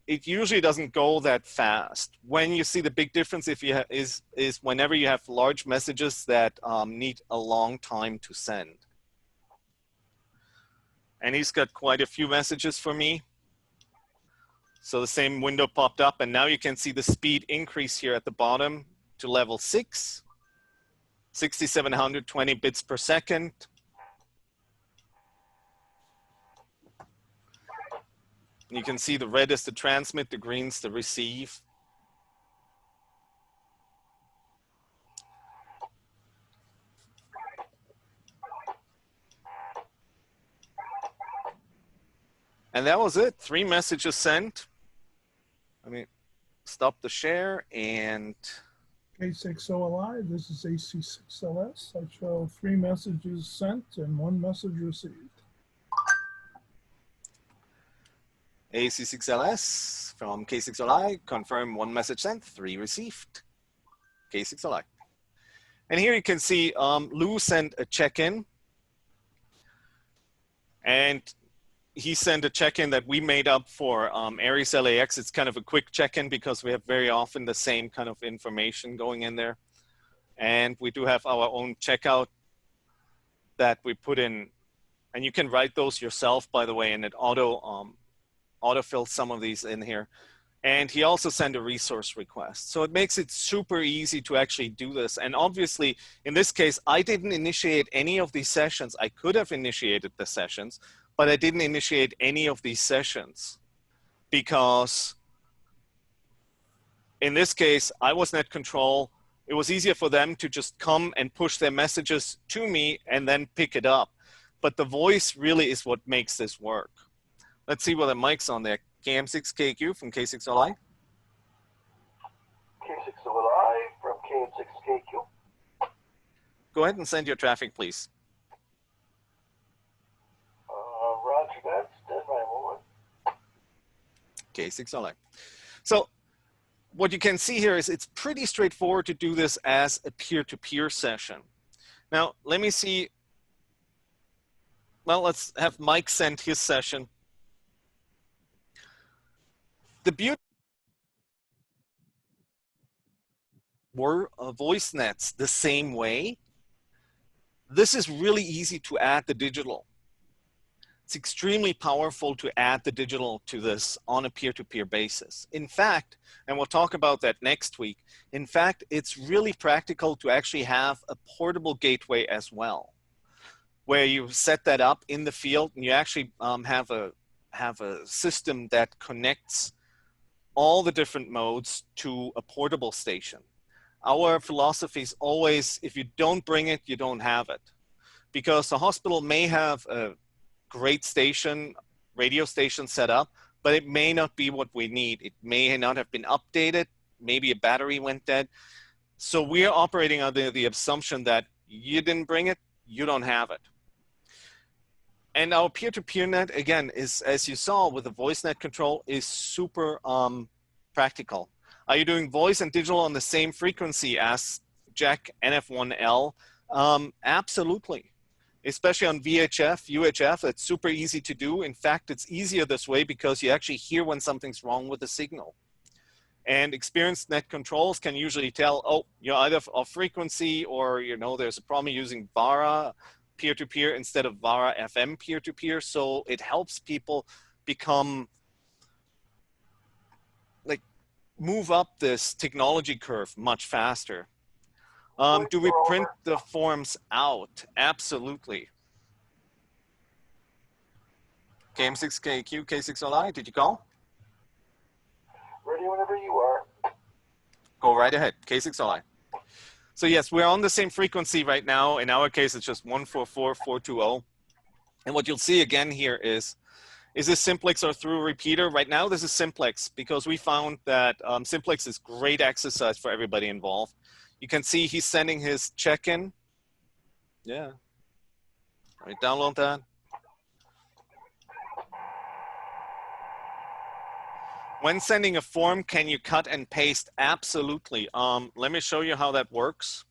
it usually doesn't go that fast. When you see the big difference is whenever you have large messages that need a long time to send. And he's got quite a few messages for me. So the same window popped up, and now you can see the speed increase here at the bottom to level 6, 6,720 bits per second. You can see the red is the transmit, the green's the receive. And that was it, 3 messages sent. Let me stop the share and. K6OLI, this is AC6LS. I show 3 messages sent and 1 message received. AC6LS from K6OLI, confirm 1 message sent, 3 received. K6OLI. And here you can see Lou sent a check-in. And he sent a check-in that we made up for Aries LAX. It's kind of a quick check-in because we have very often the same kind of information going in there. And we do have our own checkout that we put in. And you can write those yourself, by the way, and it auto-fills some of these in here. And he also sent a resource request. So it makes it super easy to actually do this. And obviously, in this case, I didn't initiate any of these sessions. I could have initiated the sessions, but I didn't initiate any of these sessions because in this case, I was net control. It was easier for them to just come and push their messages to me and then pick it up. But the voice really is what makes this work. Let's see what the mic's on there. KM6KQ from K6OLI. K6OLI from KM6KQ. Go ahead and send your traffic, please. Roger that. Stand by a moment. K6OLI. So what you can see here is it's pretty straightforward to do this as a peer-to-peer session. Now, let me see. Well, let's have Mike send his session. The beauty were voice nets the same way. This is really easy to add the digital. It's extremely powerful to add the digital to this on a peer-to-peer basis. In fact, and we'll talk about that next week, in fact, it's really practical to actually have a portable gateway as well, where you set that up in the field and you actually have a system that connects all the different modes to a portable station. Our philosophy is always, if you don't bring it, you don't have it. Because the hospital may have a great station, radio station set up, but it may not be what we need. It may not have been updated. Maybe a battery went dead. So we're operating under the assumption that you didn't bring it, you don't have it. And our peer-to-peer net, again, is, as you saw with the voice net control, is super practical. Are you doing voice and digital on the same frequency as Jack NF1L? Absolutely. Especially on VHF, UHF, it's super easy to do. In fact, it's easier this way because you actually hear when something's wrong with the signal. And experienced net controls can usually tell, oh, you're either off frequency or, you know, there's a problem using Vara peer-to-peer instead of Vara FM peer-to-peer. So it helps people become, like, move up this technology curve much faster. Do we print the forms out? Absolutely. KM6KQ, K6OLI, did you call? Ready whenever you are. Go right ahead, K6OLI. So yes, we're on the same frequency right now. In our case, it's just 144.420. And what you'll see again here is this simplex or through repeater? Right now, this is simplex because we found that simplex is great exercise for everybody involved. You can see he's sending his check-in. Yeah. Let me download that. When sending a form, can you cut and paste? Absolutely. Let me show you how that works.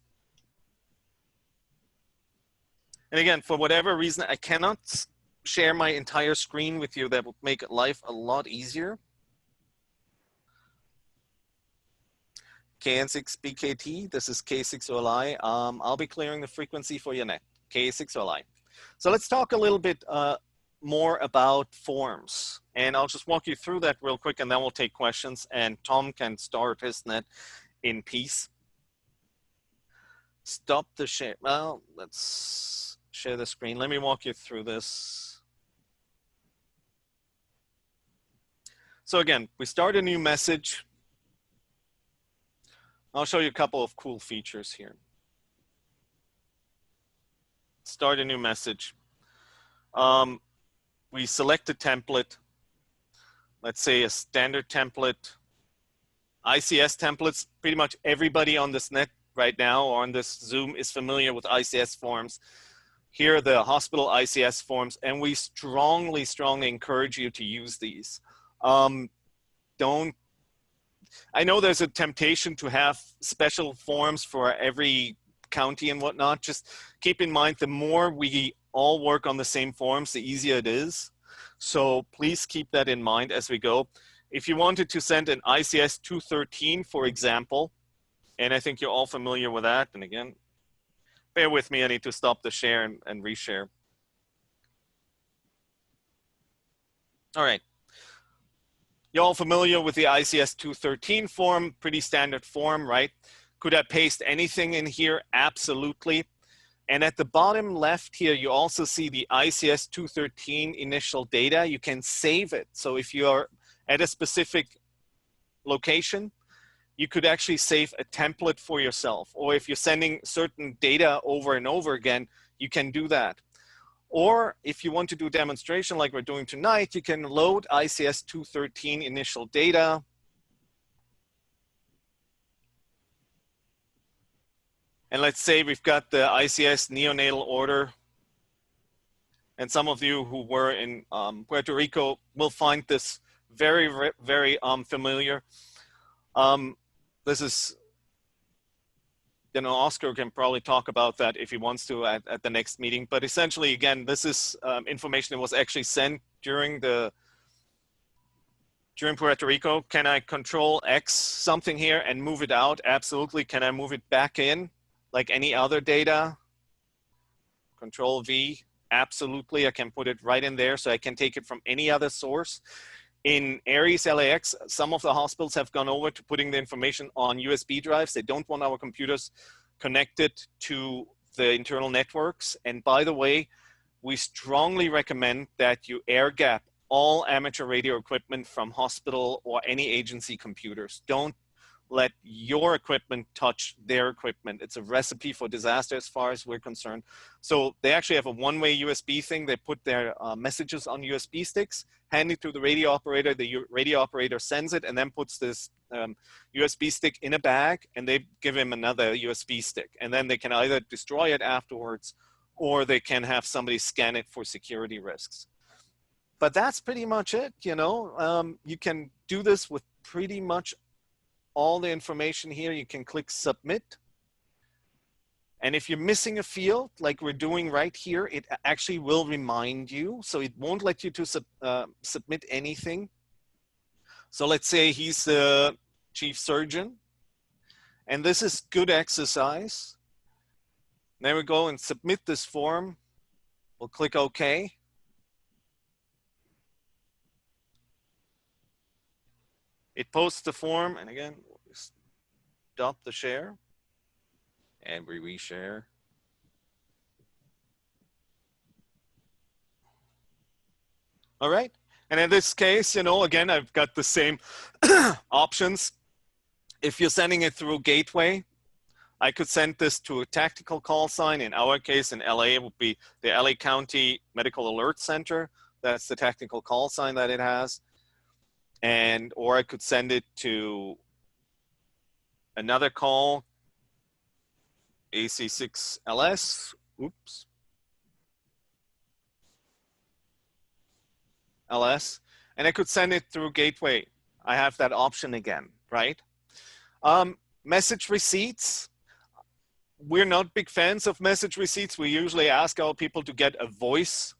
And again, for whatever reason, I cannot share my entire screen with you. That would make life a lot easier. KN6BKT, this is K6OLI. I'll be clearing the frequency for your net, K6OLI. So let's talk a little bit more about forms. And I'll just walk you through that real quick, and then we'll take questions, and Tom can start his net in peace. Stop the share. Well, let's share the screen. Let me walk you through this. So again, we start a new message. I'll show you a couple of cool features here. Start a new message. We select a template. Let's say a standard template. ICS templates, pretty much everybody on this net right now or on this Zoom is familiar with ICS forms. Here are the hospital ICS forms, and we strongly, strongly encourage you to use these. I know there's a temptation to have special forms for every county and whatnot. Just keep in mind, the more we all work on the same forms, the easier it is. So please keep that in mind as we go. If you wanted to send an ICS 213, for example, and I think you're all familiar with that. And again, bear with me, I need to stop the share and reshare. All right. You're all familiar with the ICS 213 form, pretty standard form, right? Could I paste anything in here? Absolutely. And at the bottom left here, you also see the ICS 213 initial data. You can save it. So if you are at a specific location, you could actually save a template for yourself. Or if you're sending certain data over and over again, you can do that. Or if you want to do a demonstration like we're doing tonight, you can load ICS 213 initial data. And let's say we've got the ICS neonatal order. And some of you who were in Puerto Rico will find this very, very familiar. This is, you know, Oscar can probably talk about that if he wants to at the next meeting. But essentially, again, this is information that was actually sent during Puerto Rico. Can I control X something here and move it out? Absolutely. Can I move it back in like any other data? Control V. Absolutely. I can put it right in there, so I can take it from any other source. In Aries LAX, some of the hospitals have gone over to putting the information on USB drives. They don't want our computers connected to the internal networks. And by the way, we strongly recommend that you air gap all amateur radio equipment from hospital or any agency computers. Don't let your equipment touch their equipment. It's a recipe for disaster as far as we're concerned. So they actually have a one-way USB thing. They put their messages on USB sticks, hand it to the radio operator. The radio operator sends it and then puts this USB stick in a bag, and they give him another USB stick. And then they can either destroy it afterwards, or they can have somebody scan it for security risks. But that's pretty much it, you know. You can do this with pretty much all the information here. You can click submit. And if you're missing a field, like we're doing right here, it actually will remind you. So it won't let you to submit anything. So let's say he's the chief surgeon. And this is good exercise. There we go, and submit this form. We'll click OK. It posts the form, and again, stop the share, and we reshare. All right, and in this case, you know, again, I've got the same options. If you're sending it through Gateway, I could send this to a tactical call sign. In our case, in LA, it would be the LA County Medical Alert Center. That's the tactical call sign that it has. And, or I could send it to another call, AC6LS, oops, LS, and I could send it through Gateway. I have that option again, right? Message receipts. We're not big fans of message receipts. We usually ask our people to get a voice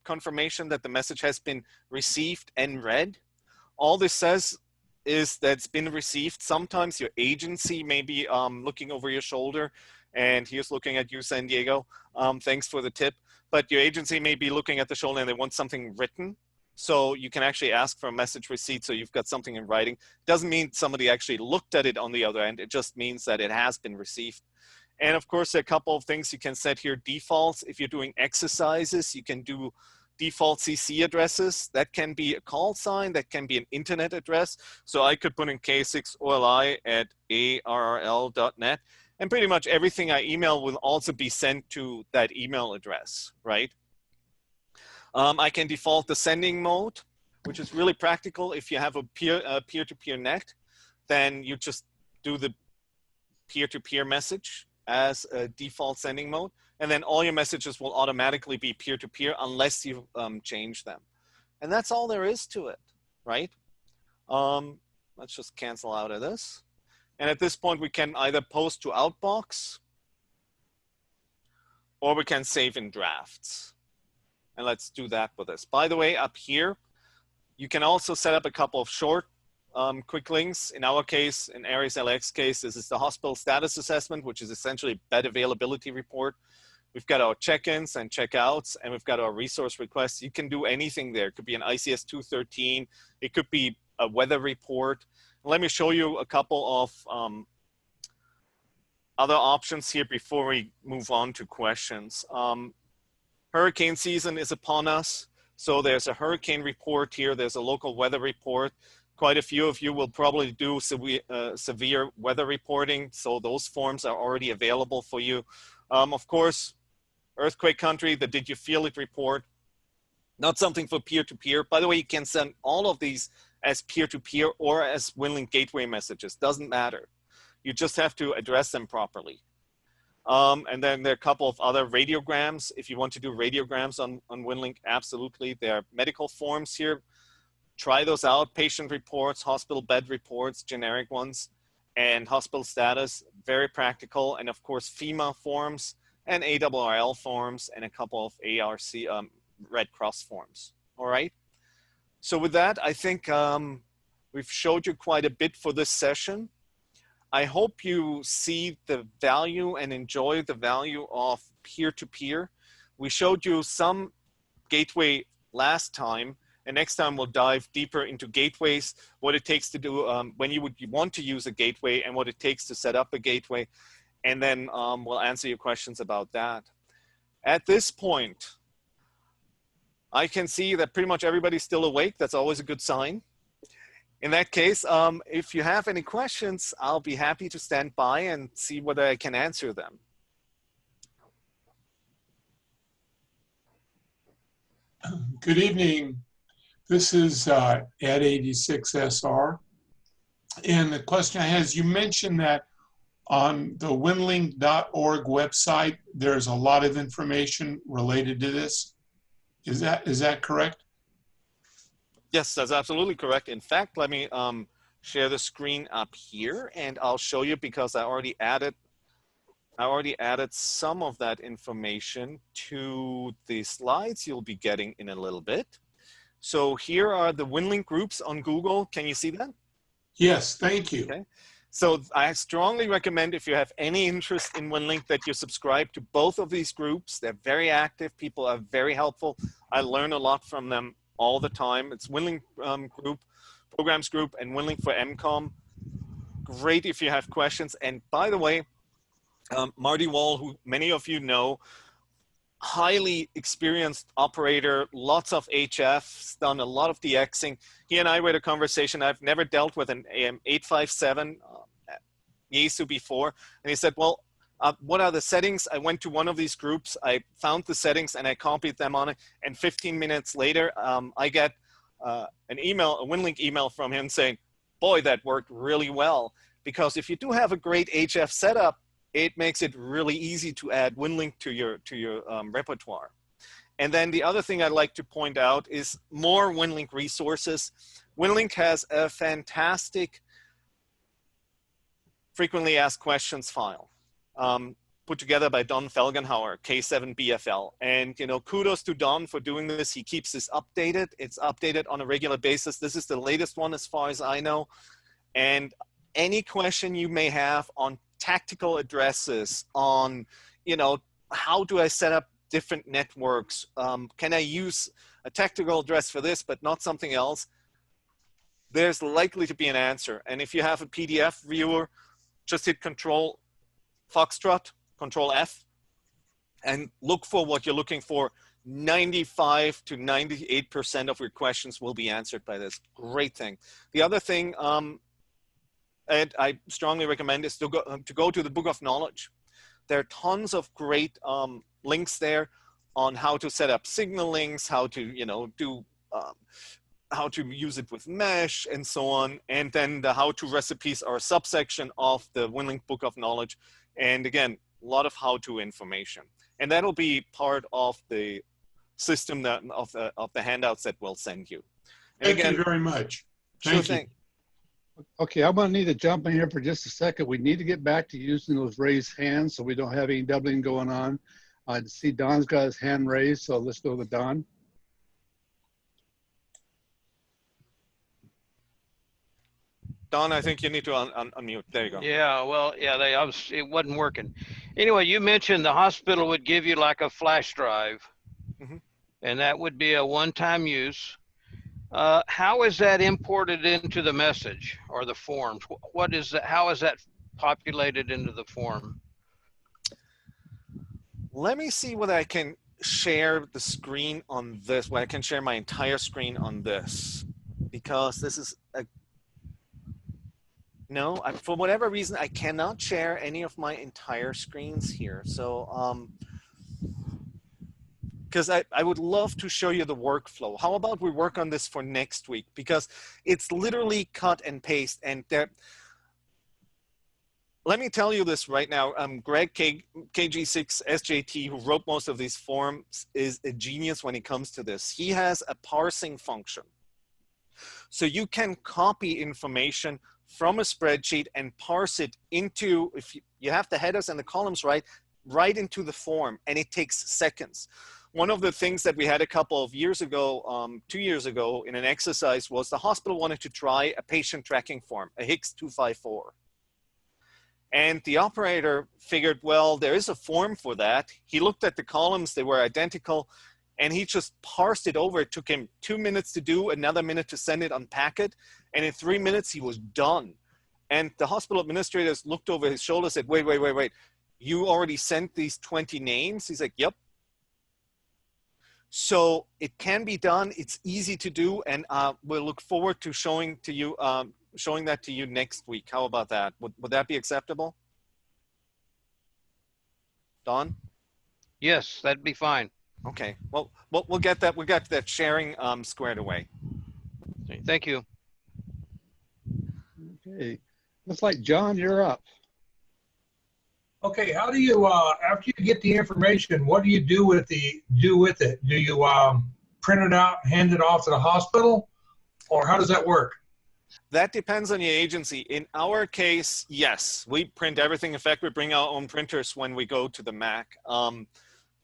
confirmation that the message has been received and read. All this says is that's been received. Sometimes your agency may be looking over your shoulder, and here's looking at you, San Diego. Thanks for the tip. But your agency may be looking at the shoulder and they want something written. So you can actually ask for a message receipt so you've got something in writing. Doesn't mean somebody actually looked at it on the other end. It just means that it has been received. And of course, a couple of things you can set here, defaults. If you're doing exercises, you can do default CC addresses. That can be a call sign, that can be an internet address. So I could put in k6oli@arrl.net, and pretty much everything I email will also be sent to that email address, right? I can default the sending mode, which is really practical. If you have a peer-to-peer net, then you just do the peer-to-peer message as a default sending mode, and then all your messages will automatically be peer-to-peer unless you change them. And that's all there is to it, right? Let's just cancel out of this. And at this point, we can either post to Outbox or we can save in drafts. And let's do that with this. By the way, up here, you can also set up a couple of short, quick links. In our case, in Aries LX case, this is the hospital status assessment, which is essentially bed availability report. We've got our check-ins and check-outs, and we've got our resource requests. You can do anything there. It could be an ICS 213. It could be a weather report. Let me show you a couple of other options here before we move on to questions. Hurricane season is upon us. So there's a hurricane report here. There's a local weather report. Quite a few of you will probably do severe weather reporting. So those forms are already available for you. Of course, earthquake country, the did you feel it report. Not something for peer-to-peer. By the way, you can send all of these as peer-to-peer or as Winlink gateway messages. Doesn't matter. You just have to address them properly. And then there are a couple of other radiograms. If you want to do radiograms on Winlink, absolutely. There are medical forms here. Try those out. Patient reports, hospital bed reports, generic ones, and hospital status, very practical. And of course, FEMA forms and ARRL forms and a couple of ARC Red Cross forms. All right. So with that, I think we've showed you quite a bit for this session. I hope you see the value and enjoy the value of peer-to-peer. We showed you some gateway last time, and next time we'll dive deeper into gateways, what it takes to do when you would want to use a gateway and what it takes to set up a gateway. And then we'll answer your questions about that. At this point, I can see that pretty much everybody's still awake. That's always a good sign. In that case, if you have any questions, I'll be happy to stand by and see whether I can answer them. Good evening. This is Ed86SR. And the question I have is, you mentioned that on the winlink.org website, there's a lot of information related to this. Is that correct? Yes, that's absolutely correct. In fact, let me share the screen up here and I'll show you because I already added some of that information to the slides you'll be getting in a little bit. So here are the Winlink groups on Google. Can you see that? Yes, thank you. Okay. So I strongly recommend, if you have any interest in Winlink, that you subscribe to both of these groups. They're very active. People are very helpful. I learn a lot from them all the time. It's Winlink group, programs group, and Winlink for MCOM. Great if you have questions. And by the way, Marty Wall, who many of you know, highly experienced operator, lots of HFs, done a lot of DXing. He and I had a conversation. I've never dealt with an AM857 Yaesu before. And he said, well, what are the settings? I went to one of these groups. I found the settings and I copied them on it. And 15 minutes later, I get an email, a Winlink email from him saying, boy, that worked really well. Because if you do have a great HF setup, it makes it really easy to add Winlink to your repertoire. And then the other thing I'd like to point out is more Winlink resources. Winlink has a fantastic frequently asked questions file. put together by Don Felgenhauer, K7BFL. And, you know, kudos to Don for doing this. He keeps this updated. It's updated on a regular basis. This is the latest one as far as I know. And any question you may have on tactical addresses, on, you know, how do I set up different networks? Can I use a tactical address for this, but not something else? There's likely to be an answer. And if you have a PDF viewer, just hit Control Foxtrot, Control F, and look for what you're looking for. 95 to 98% of your questions will be answered by this. Great thing. The other thing, and I strongly recommend, is to go to the Book of Knowledge. There are tons of great links there on how to set up signal links, how to, you know, do how to use it with mesh and so on. And then the how-to recipes are a subsection of the Winlink Book of Knowledge. And again, a lot of how-to information. And that'll be part of the system that of the handouts that we'll send you. And Thank again, you very much. sure Thank you. thing. Okay, I'm gonna need to jump in here for just a second. We need to get back to using those raised hands so we don't have any doubling going on. I see Don's got his hand raised, so let's go with Don. Don, I think you need to unmute. There you go. Yeah, well, yeah, it wasn't working. Anyway, you mentioned the hospital would give you like a flash drive, and that would be a one-time use. How is that imported into the message or the forms? What is that? How is that populated into the form? Let me see whether I can share the screen on this, where I can share my entire screen on this, because this is a, no, for whatever reason, I cannot share any of my entire screens here. So, because I would love to show you the workflow. How about we work on this for next week? Because it's literally cut and paste, and there. Let me tell you this right now. Greg KG6SJT, who wrote most of these forms, is a genius when it comes to this. He has a parsing function. So you can copy information from a spreadsheet and parse it into, if you have the headers and the columns right into the form, and it takes seconds. One of the things that we had a couple of years ago, 2 years ago, in an exercise was the hospital wanted to try a patient tracking form, a HICS 254. And the operator figured, well, there is a form for that. He looked at the columns, they were identical, and he just parsed it over. It took him 2 minutes to do, another minute to send it, unpack it, and in 3 minutes he was done. And the hospital administrators looked over his shoulder, said, wait, you already sent these 20 names? He's like, yep. So it can be done, it's easy to do, and we'll look forward to showing that to you next week. How about that? Would that be acceptable? Don? Yes, that'd be fine. Okay, well, we'll get that. We got that sharing squared away. Thank you. Okay, looks like John, you're up. Okay, how do you after you get the information, what do you do with it? Do you print it out, hand it off to the hospital, or how does that work? That depends on your agency. In our case, yes, we print everything. In fact, we bring our own printers when we go to the MAC,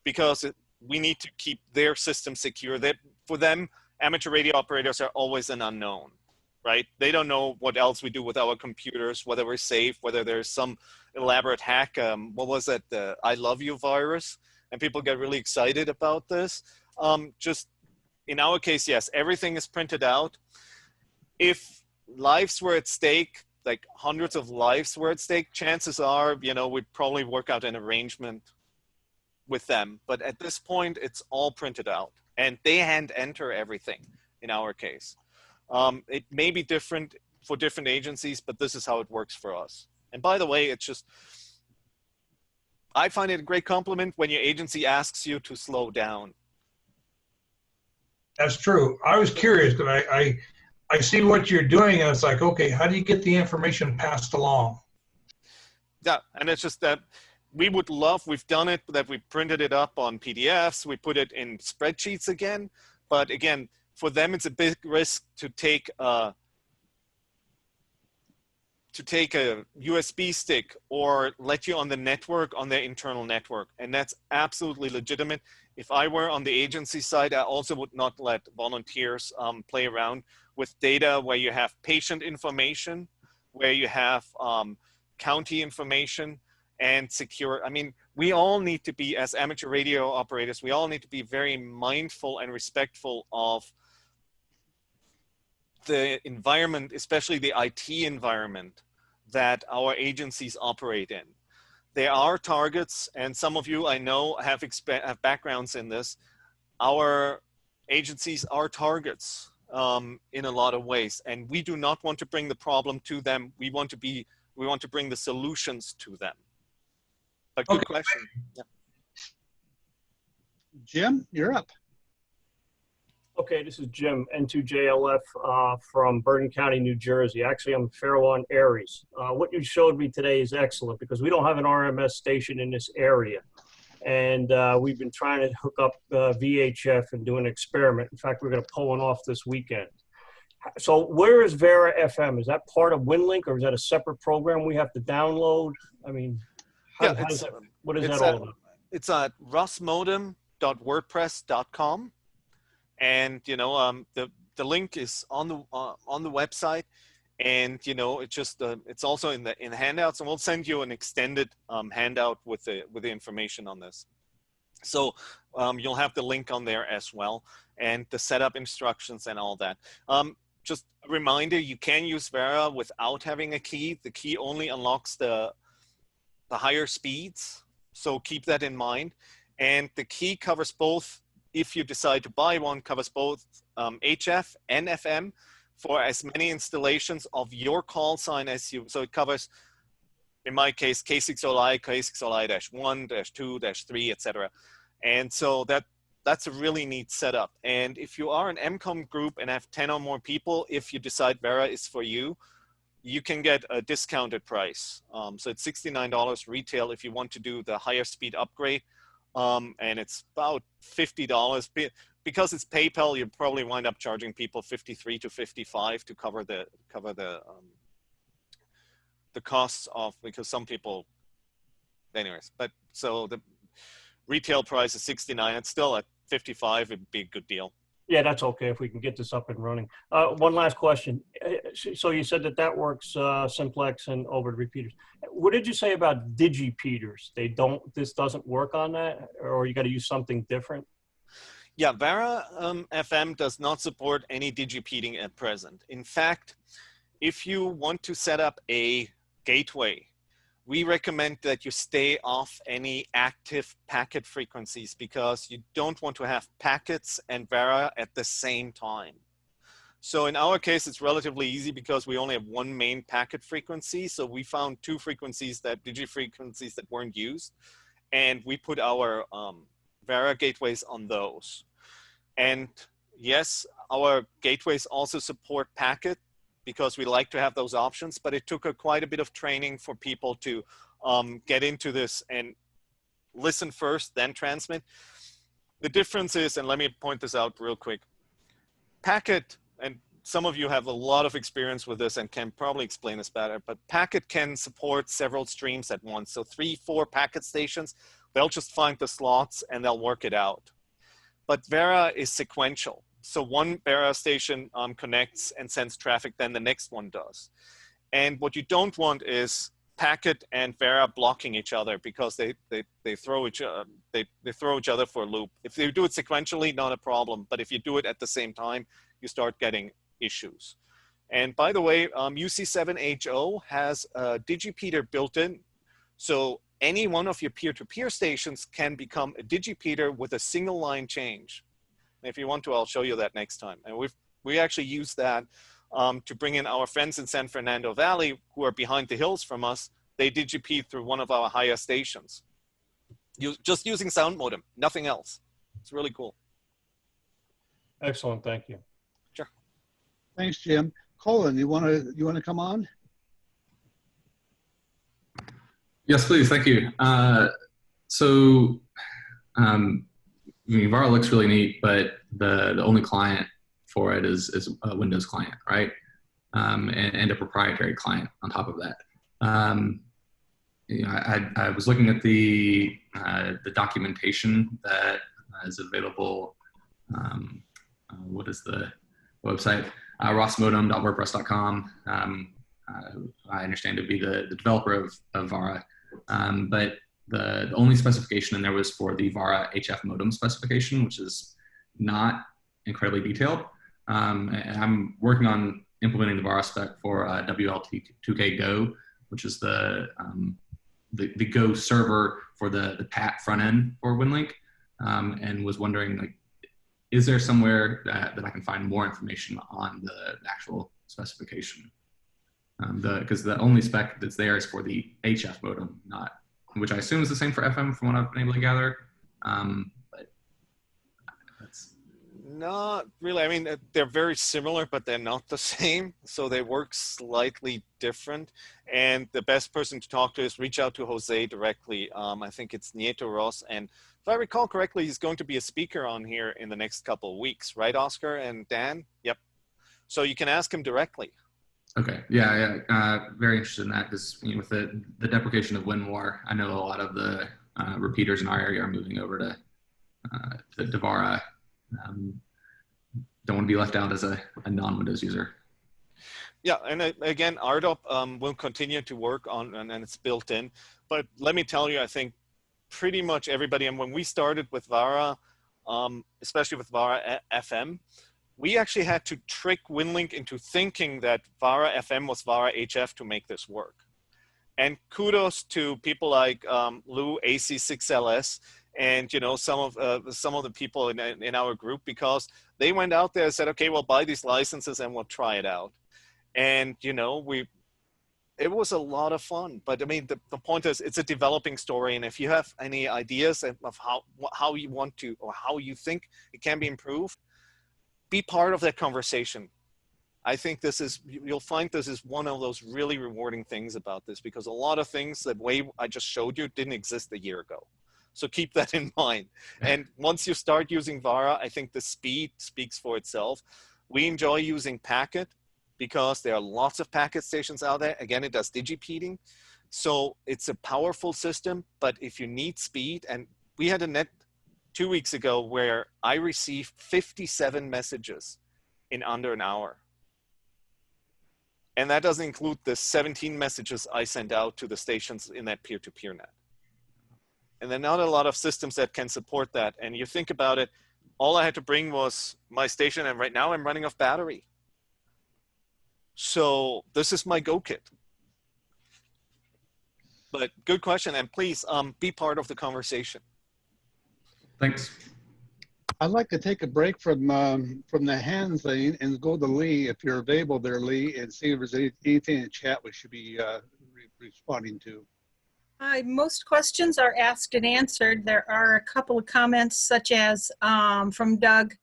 because we need to keep their system secure. For them, amateur radio operators are always an unknown, right? They don't know what else we do with our computers, whether we're safe, whether there's some elaborate hack. What was that? The I love you virus, and people get really excited about this. Just in our case, yes, everything is printed out. If lives were at stake, like hundreds of lives were at stake, chances are, we'd probably work out an arrangement with them. But at this point, it's all printed out, and they hand enter everything in our case. It may be different for different agencies, but this is how it works for us. And by the way, I find it a great compliment when your agency asks you to slow down. That's true. I was curious because I see what you're doing, and it's like, okay, how do you get the information passed along? Yeah, and it's just that we've done it, that we printed it up on PDFs, we put it in spreadsheets again. But again, for them, it's a big risk to take to take a USB stick or let you on the network, on their internal network. And that's absolutely legitimate. If I were on the agency side, I also would not let volunteers play around with data where you have patient information, where you have county information and secure. I mean, we all need to be, as amateur radio operators, we all need to be very mindful and respectful of the environment, especially the IT environment that our agencies operate in. There are targets, and some of you I know have backgrounds in this. Our agencies are targets in a lot of ways, and we do not want to bring the problem to them. We want to bring the solutions to them. But good question. Yeah. Jim, you're up. Okay, this is Jim, N2JLF from Bergen County, New Jersey. Actually, I'm Fairlawn Aries. What you showed me today is excellent because we don't have an RMS station in this area. And we've been trying to hook up VHF and do an experiment. In fact, we're going to pull one off this weekend. So where is Vara FM? Is that part of Winlink or is that a separate program we have to download? I mean, what is that all about? It's at rusmodem.wordpress.com. And, you know, the link is on the website, and, you know, it's just, it's also in the handouts, and we'll send you an extended handout with the information on this. So you'll have the link on there as well, and the setup instructions and all that. Just a reminder, you can use Vara without having a key. The key only unlocks the higher speeds. So keep that in mind. And the key covers both, if you decide to buy one, covers both HF and FM for as many installations of your call sign as you, so it covers, in my case, K6OLI, K6OLI-1, -2, -3, etc. And so that's a really neat setup. And if you are an MCOM group and have 10 or more people, if you decide Vara is for you, you can get a discounted price. So it's $69 retail if you want to do the higher speed upgrade. And it's about $50 because it's PayPal. You probably wind up charging people $53 to $55 to cover the costs of, because some people, anyways. But so the retail price is $69. It's still at $55. It'd be a good deal. Yeah, that's okay if we can get this up and running. One last question. So you said that works simplex and over the repeaters. What did you say about digipeaters? This doesn't work on that, or you got to use something different? Yeah, Vara FM does not support any digipeating at present. In fact, if you want to set up a gateway, we recommend that you stay off any active packet frequencies because you don't want to have packets and Vara at the same time. So in our case, it's relatively easy because we only have one main packet frequency. So we found two frequencies, digi frequencies that weren't used. And we put our Vara gateways on those. And yes, our gateways also support packet, because we like to have those options, but it took quite a bit of training for people to get into this and listen first, then transmit. The difference is, and let me point this out real quick, packet, and some of you have a lot of experience with this and can probably explain this better, but packet can support several streams at once. So 3, 4 packet stations, they'll just find the slots and they'll work it out. But Vara is sequential. So one Vara station connects and sends traffic, then the next one does. And what you don't want is packet and Vara blocking each other because they throw each other for a loop. If you do it sequentially, not a problem. But if you do it at the same time, you start getting issues. And by the way, UC7HO has a digipeater built in. So any one of your peer-to-peer stations can become a digipeater with a single line change. If you want to, I'll show you that next time. And we actually use that to bring in our friends in San Fernando Valley who are behind the hills from us. They digipede through one of our higher stations. Just using sound modem, nothing else. It's really cool. Excellent, thank you. Sure. Thanks, Jim. Colin, you want to come on? Yes, please. Thank you. I mean, Vara looks really neat, but the only client for it is a Windows client, right? and a proprietary client on top of that. I was looking at the documentation that is available. What is the website? rossmodem.wordpress.com. I understand to be the developer of Vara, but the only specification in there was for the Vara HF modem specification, which is not incredibly detailed. And I'm working on implementing the Vara spec for WLT2K Go, which is the Go server for the PAT front end for Winlink, and was wondering, like, is there somewhere that I can find more information on the actual specification? Because the only spec that's there is for the HF modem, not, which I assume is the same for FM from what I've been able to gather. But that's not really. I mean, they're very similar, but they're not the same. So they work slightly different. And the best person to talk to is reach out to Jose directly. I think it's Nieto Ross. And if I recall correctly, he's going to be a speaker on here in the next couple of weeks, right, Oscar and Dan? Yep. So you can ask him directly. Okay. Yeah. Very interested in that because with the deprecation of WinWar, I know a lot of the repeaters in our area are moving over to Vara. Don't want to be left out as a non-Windows user. Yeah, and again, RDOP will continue to work on, and it's built in. But let me tell you, I think pretty much everybody, and when we started with Vara, especially with Vara FM, we actually had to trick Winlink into thinking that Vara FM was Vara HF to make this work. And kudos to people like Lou AC6LS and some of the people in our group, because they went out there and said, okay, we'll buy these licenses and we'll try it out. And it was a lot of fun. But I mean, the point is, it's a developing story, and if you have any ideas of how you want to, or how you think it can be improved, be part of that conversation. I think you'll find this is one of those really rewarding things about this, because a lot of things, the way I just showed you, didn't exist a year ago. So keep that in mind. And once you start using Vara, I think the speed speaks for itself. We enjoy using Packet because there are lots of packet stations out there. Again, it does digipeating. So it's a powerful system, but if you need speed, and we had a net 2 weeks ago where I received 57 messages in under an hour. And that doesn't include the 17 messages I sent out to the stations in that peer-to-peer net. And there are not a lot of systems that can support that. And you think about it, all I had to bring was my station, and right now I'm running off battery. So this is my Go kit. But good question, and please be part of the conversation. Thanks. I'd like to take a break from the hand thing and go to Lee, if you're available there, Lee, and see if there's anything in the chat we should be responding to. Most questions are asked and answered. There are a couple of comments, such as from Doug,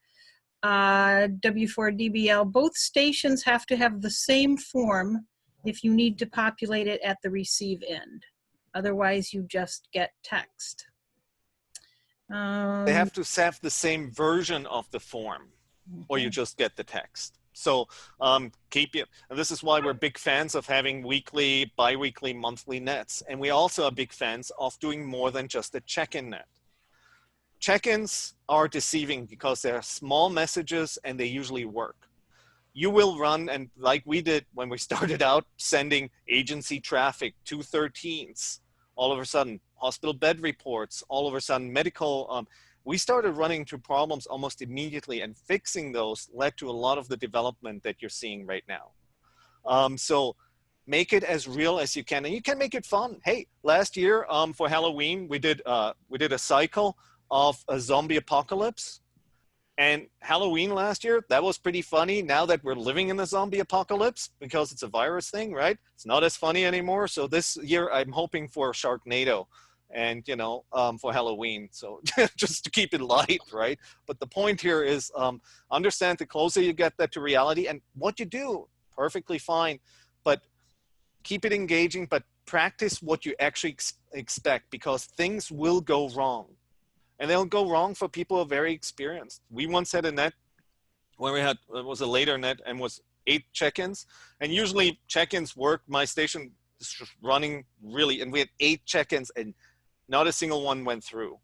W4DBL. Both stations have to have the same form if you need to populate it at the receive end. Otherwise, you just get text. They have to have the same version of the form, or you just get the text. So keep it. And this is why we're big fans of having weekly, bi-weekly, monthly nets. And we also are big fans of doing more than just a check-in net. Check-ins are deceiving because they're small messages and they usually work. You will run, and like we did when we started out sending agency traffic, 213s, all of a sudden, hospital bed reports, all of a sudden, medical, we started running into problems almost immediately, and fixing those led to a lot of the development that you're seeing right now. So make it as real as you can, and you can make it fun. Hey, last year for Halloween, we did a cycle of a zombie apocalypse. And Halloween last year, that was pretty funny. Now that we're living in the zombie apocalypse, because it's a virus thing, right? It's not as funny anymore. So this year, I'm hoping for Sharknado, and for Halloween. So just to keep it light, right? But the point here is understand the closer you get that to reality, and what you do, perfectly fine. But keep it engaging, but practice what you actually expect, because things will go wrong. And they'll go wrong for people who are very experienced. We once had a net when we had, it was a later net and was 8 check-ins, and usually check-ins work. My station is just running really, and we had 8 check-ins and not a single one went through.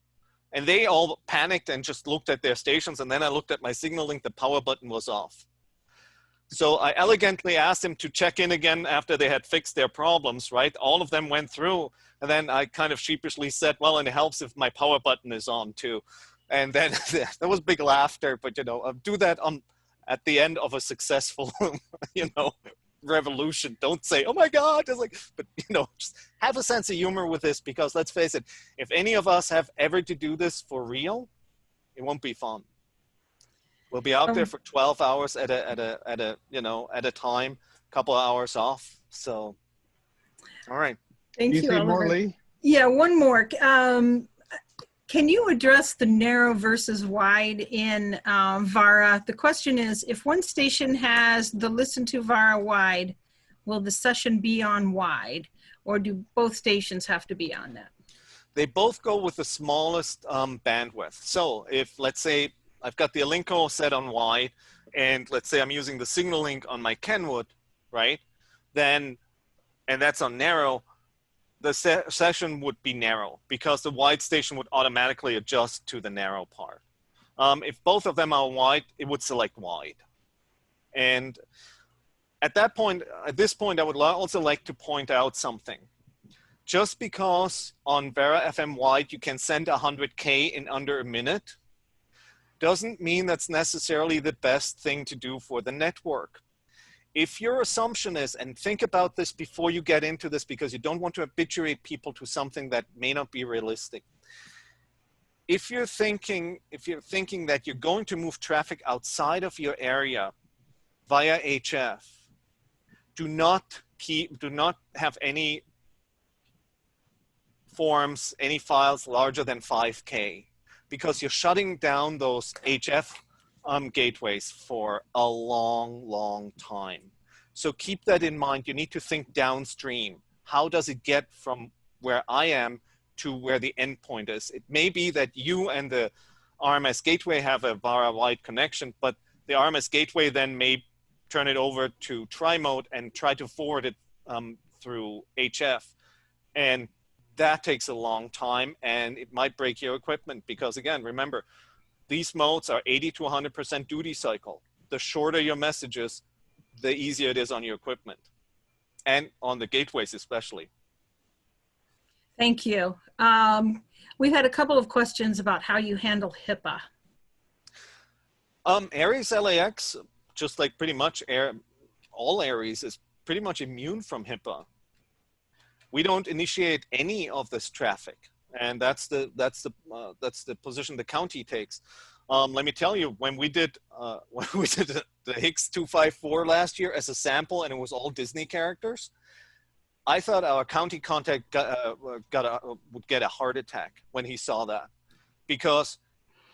And they all panicked and just looked at their stations, and then I looked at my signal link, the power button was off. So I elegantly asked them to check in again after they had fixed their problems, right? All of them went through, and then I kind of sheepishly said, well, and it helps if my power button is on too. And then there was big laughter, but you know, do that at the end of a successful, you know, revolution. Don't say, oh my God, it's like, but you know, just have a sense of humor with this, because let's face it, if any of us have ever to do this for real, it won't be fun. We'll be out there for 12 hours at a you know, at a time, couple of hours off. So, all right. Thank you, Oliver. Morley? Yeah, one more. Can you address the narrow versus wide in Vara? The question is, if one station has the listen to Vara wide, will the session be on wide, or do both stations have to be on that? They both go with the smallest bandwidth. So if, let's say, I've got the Alinco set on wide, and let's say I'm using the signal link on my Kenwood, right? Then, and that's on narrow, the session would be narrow, because the wide station would automatically adjust to the narrow part. If both of them are wide, it would select wide. And at that point, at this point, I would also like to point out something. Just because on Vara FM wide you can send 100K in under a minute, doesn't mean that's necessarily the best thing to do for the network. If your assumption is, and think about this before you get into this, because you don't want to habituate people to something that may not be realistic. If you're thinking that you're going to move traffic outside of your area via HF, do not have any forms, any files larger than 5K, because you're shutting down those HF gateways for a long, long time. So keep that in mind. You need to think downstream. How does it get from where I am to where the endpoint is? It may be that you and the RMS gateway have a Vara wide connection, but the RMS gateway then may turn it over to tri-mode and try to forward it through HF. And that takes a long time, and it might break your equipment, because again, remember, these modes are 80 to 100% duty cycle. The shorter your messages, the easier it is on your equipment, and on the gateways especially. Thank you. We've had a couple of questions about how you handle HIPAA. Aries LAX, just like pretty much all Aries, is pretty much immune from HIPAA. We don't initiate any of this traffic, and that's the position the county takes. Let me tell you, when we did the Higgs 254 last year as a sample, and it was all Disney characters, I thought our county contact would get a heart attack when he saw that, because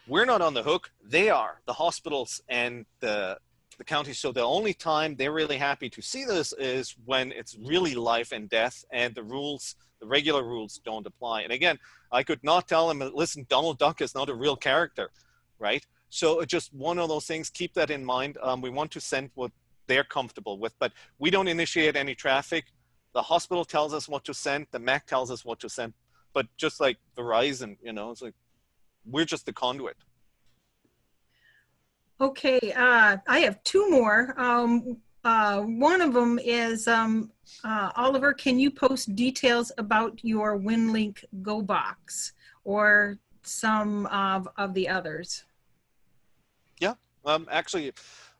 we're not on the hook. They are, the hospitals and the county. So the only time they're really happy to see this is when it's really life and death, and the rules, the regular rules, don't apply. And again, I could not tell them, listen, Donald Duck is not a real character, right? So it's just one of those things. Keep that in mind. We want to send what they're comfortable with, but we don't initiate any traffic. The hospital tells us what to send. The MAC tells us what to send. But just like Verizon, you know, it's like, we're just the conduit. Okay, I have two more. One of them is, Oliver, can you post details about your Winlink Go box or some of the others? Yeah, actually,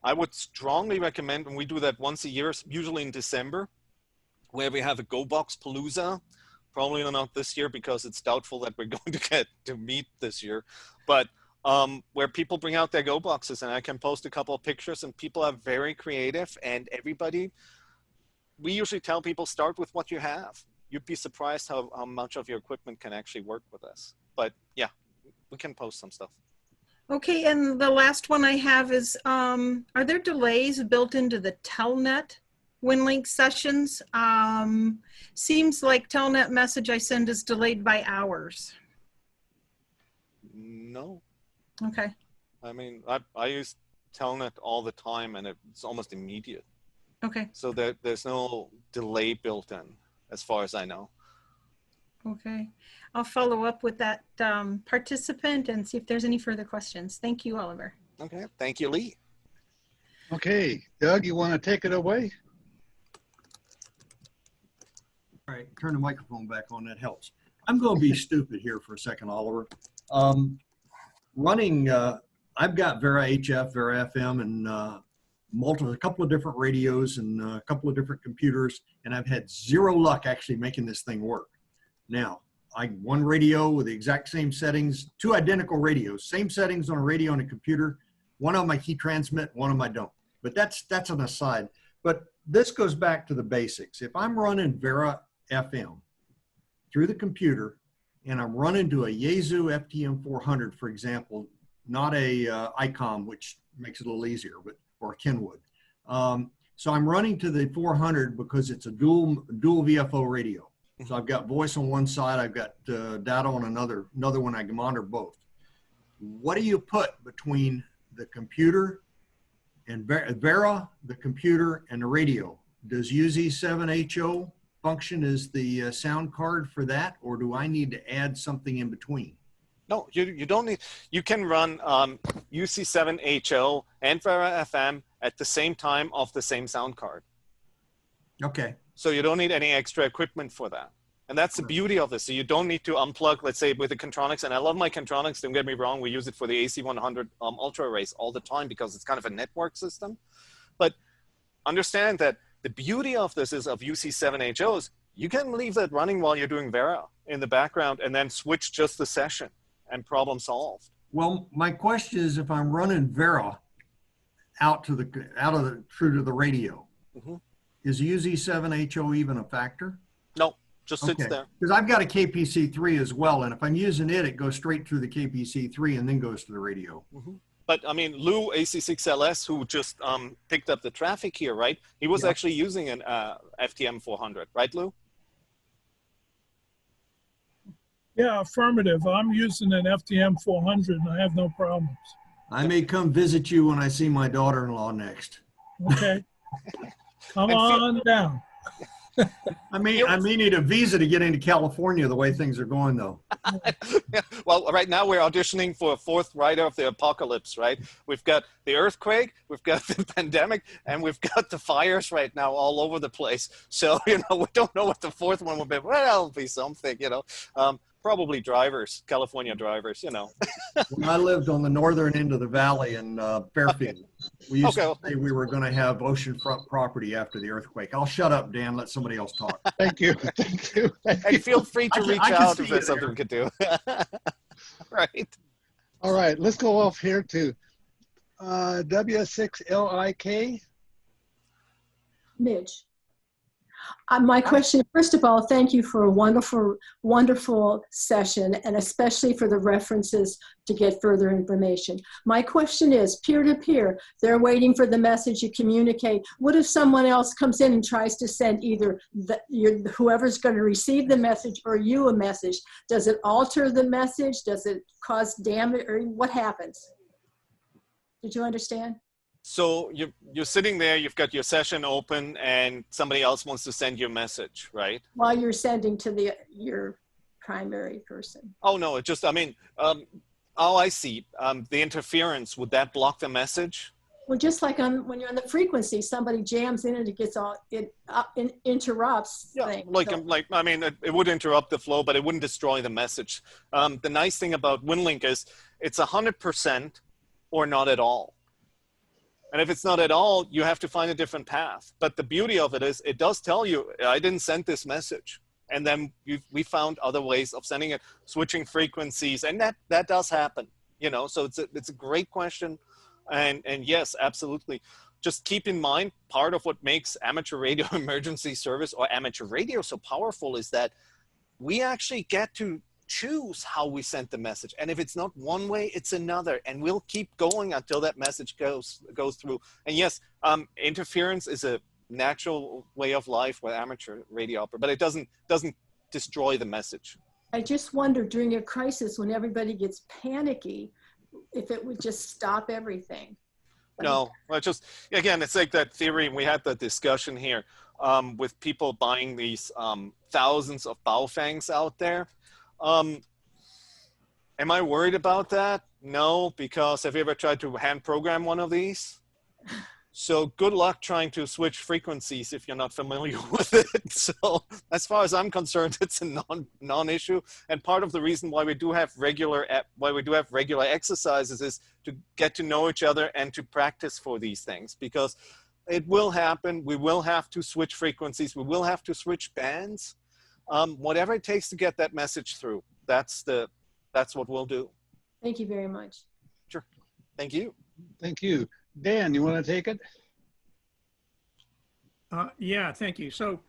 I would strongly recommend, and we do that once a year, usually in December, where we have a Go Box Palooza. Probably not this year, because it's doubtful that we're going to get to meet this year, but where people bring out their Go boxes, and I can post a couple of pictures, and people are very creative, and everybody, we usually tell people, start with what you have. You'd be surprised how much of your equipment can actually work with us. But yeah, we can post some stuff. Okay, and the last one I have is, are there delays built into the Telnet Winlink sessions? Seems like Telnet message I send is delayed by hours. No. Okay. I mean, I use Telnet all the time, and it's almost immediate. Okay. So there's no delay built in, as far as I know. Okay. I'll follow up with that participant and see if there's any further questions. Thank you, Oliver. Okay. Thank you, Lee. Okay, Doug, you want to take it away? All right, turn the microphone back on, that helps. I'm going to be stupid here for a second, Oliver. Running, I've got Vara HF, Vara FM, and a couple of different radios and a couple of different computers, and I've had zero luck actually making this thing work. Now, one radio with the exact same settings, two identical radios, same settings on a radio and a computer. One of them I key transmit, one of them I don't. But that's an aside. But this goes back to the basics. If I'm running Vara FM through the computer and I'm running to a Yaesu FTM 400, for example, not a ICOM, which makes it a little easier, or Kenwood. So I'm running to the 400 because it's a dual VFO radio. So I've got voice on one side, I've got data on another one. I can monitor both. What do you put between the computer and Vara, the computer, and the radio? Does UZ7HO function as the sound card for that, or do I need to add something in between? No, you don't need. You can run UC7HO and Vara FM at the same time off the same sound card. Okay. So you don't need any extra equipment for that. And that's the beauty of this. So you don't need to unplug, let's say, with the Contronics. And I love my Contronics, don't get me wrong. We use it for the AC100 Ultra arrays all the time because it's kind of a network system. But understand that the beauty of this is of UC7HOs, you can leave that running while you're doing Vara in the background and then switch just the session and problem solved. Well, my question is, if I'm running Vara out through to the radio, is UZ7HO even a factor? No, just sits there. Because I've got a KPC3 as well, and if I'm using it, it goes straight through the KPC3 and then goes to the radio. But I mean, Lou AC6LS, who just picked up the traffic here, right? He was actually using an FTM 400, right, Lou? Yeah, affirmative. I'm using an FTM 400 and I have no problems. I may come visit you when I see my daughter-in-law next. Okay. Come on down. I may need a visa to get into California the way things are going, though. Well, right now we're auditioning for a fourth rider of the apocalypse, right? We've got the earthquake, we've got the pandemic, and we've got the fires right now all over the place. So, we don't know what the fourth one will be. Well, it'll be something, probably drivers, California drivers, When I lived on the northern end of the valley in Fairfield, we used to say we were going to have oceanfront property after the earthquake. I'll shut up, Dan. Let somebody else talk. Thank you. Thank you. And feel free to reach out if there's something we could do. Right. All right. Let's go off here to W6LIK. Midge. My question, first of all, thank you for a wonderful, wonderful session, and especially for the references to get further information. My question is, peer-to-peer, they're waiting for the message to communicate. What if someone else comes in and tries to send either whoever's going to receive the message or you a message? Does it alter the message? Does it cause damage, or what happens? Did you understand? So you're sitting there, you've got your session open, and somebody else wants to send you a message, right? While you're sending to your primary person. Oh, no, it just, I see. The interference, would that block the message? Well, just like when you're on the frequency, somebody jams in and it gets it interrupts things. It would interrupt the flow, but it wouldn't destroy the message. The nice thing about Winlink is it's 100% or not at all. And if it's not at all, you have to find a different path. But the beauty of it is it does tell you, I didn't send this message. And then we found other ways of sending it, switching frequencies. And that does happen, so it's a great question. And yes, absolutely. Just keep in mind, part of what makes amateur radio emergency service or amateur radio so powerful is that we actually get to choose how we send the message. And if it's not one way, it's another. And we'll keep going until that message goes through. And yes, interference is a natural way of life with amateur radio operator, but it doesn't destroy the message. I just wonder during a crisis when everybody gets panicky, if it would just stop everything. No, well, just again, it's like that theory. We had that discussion here with people buying these thousands of Baofangs out there. Am I worried about that? No, because have you ever tried to hand program one of these? So good luck trying to switch frequencies if you're not familiar with it. So as far as I'm concerned, it's a non-issue. And part of the reason why we do have regular exercises is to get to know each other and to practice for these things, because it will happen. We will have to switch frequencies. We will have to switch bands. Whatever it takes to get that message through. That's what we'll do. Thank you very much. Sure. Thank you. Thank you. Dan, you want to take it? Yeah, thank you. So,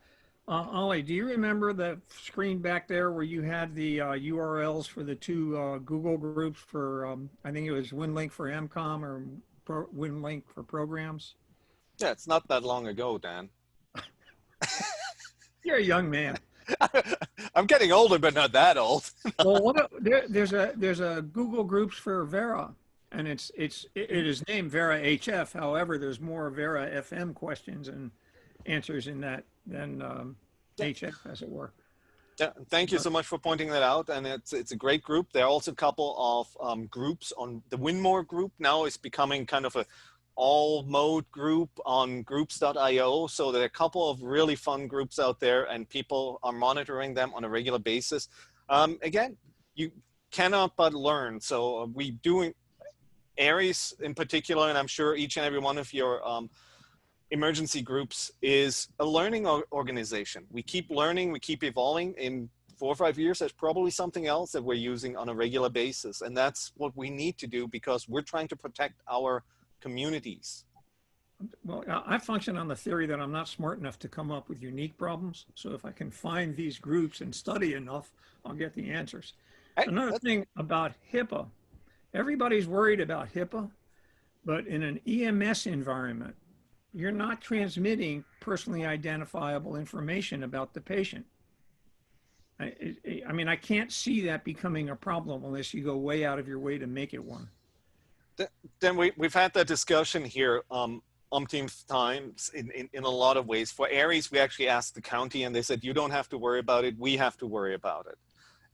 Ollie, do you remember the screen back there where you had the URLs for the two Google groups for, I think it was Winlink for MCOM or Winlink for programs? Yeah, it's not that long ago, Dan. You're a young man. I'm getting older, but not that old. Well, there's a Google groups for Vara, and it is named Vara HF. However, there's more Vara FM questions and answers in that than HF, as it were. Yeah, thank you so much for pointing that out, and it's a great group. There are also a couple of groups on the Winmore group. Now is becoming kind of a all mode group on groups.io. So there are a couple of really fun groups out there, and people are monitoring them on a regular basis. Again, you cannot but learn. So we doing Aries in particular, and I'm sure each and every one of your emergency groups is a learning organization. We keep learning, we keep evolving. In 4 or 5 years, there's probably something else that we're using on a regular basis. And that's what we need to do, because we're trying to protect our communities. Well, I function on the theory that I'm not smart enough to come up with unique problems. So if I can find these groups and study enough, I'll get the answers. Another thing about HIPAA, everybody's worried about HIPAA, but in an EMS environment, you're not transmitting personally identifiable information about the patient. I mean, I can't see that becoming a problem unless you go way out of your way to make it one. Then we've had that discussion here umpteen times in a lot of ways. For Aries, we actually asked the county, and they said, you don't have to worry about it, we have to worry about it.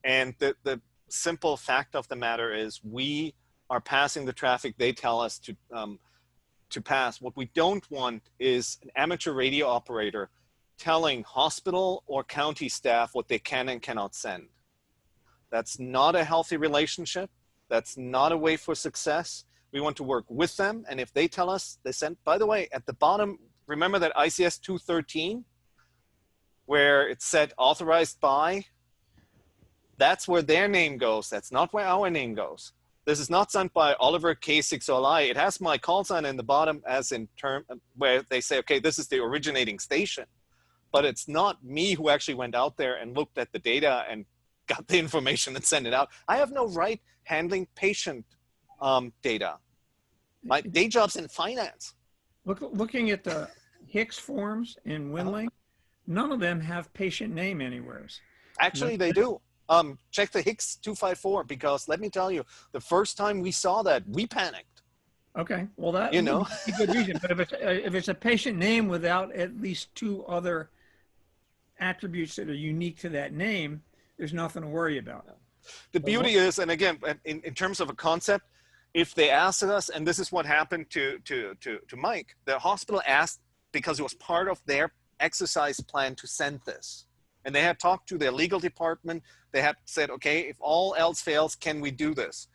And the simple fact of the matter is we are passing the traffic they tell us to pass. What we don't want is an amateur radio operator telling hospital or county staff what they can and cannot send. That's not a healthy relationship. That's not a way for success. We want to work with them, and if they tell us they sent, by the way, at the bottom, remember that ICS 213 where it said authorized by? That's where their name goes. That's not where our name goes. This is not sent by Oliver K6LI. It has my call sign in the bottom as in term where they say, okay, this is the originating station. But it's not me who actually went out there and looked at the data and got the information and sent it out. I have no right handling patient data. My day job's in finance. Looking at the Hicks forms in Winlink, none of them have patient name anywhere. Actually, they do. Check the Hicks 254, because let me tell you, the first time we saw that, we panicked. Okay, well that you know, would be a good reason. But if it's a patient name without at least 2 other attributes that are unique to that name, there's nothing to worry about. The beauty is, and again, in terms of a concept, if they asked us, and this is what happened to Mike, the hospital asked because it was part of their exercise plan to send this. And they had talked to their legal department. They had said, okay, if all else fails, can we do this?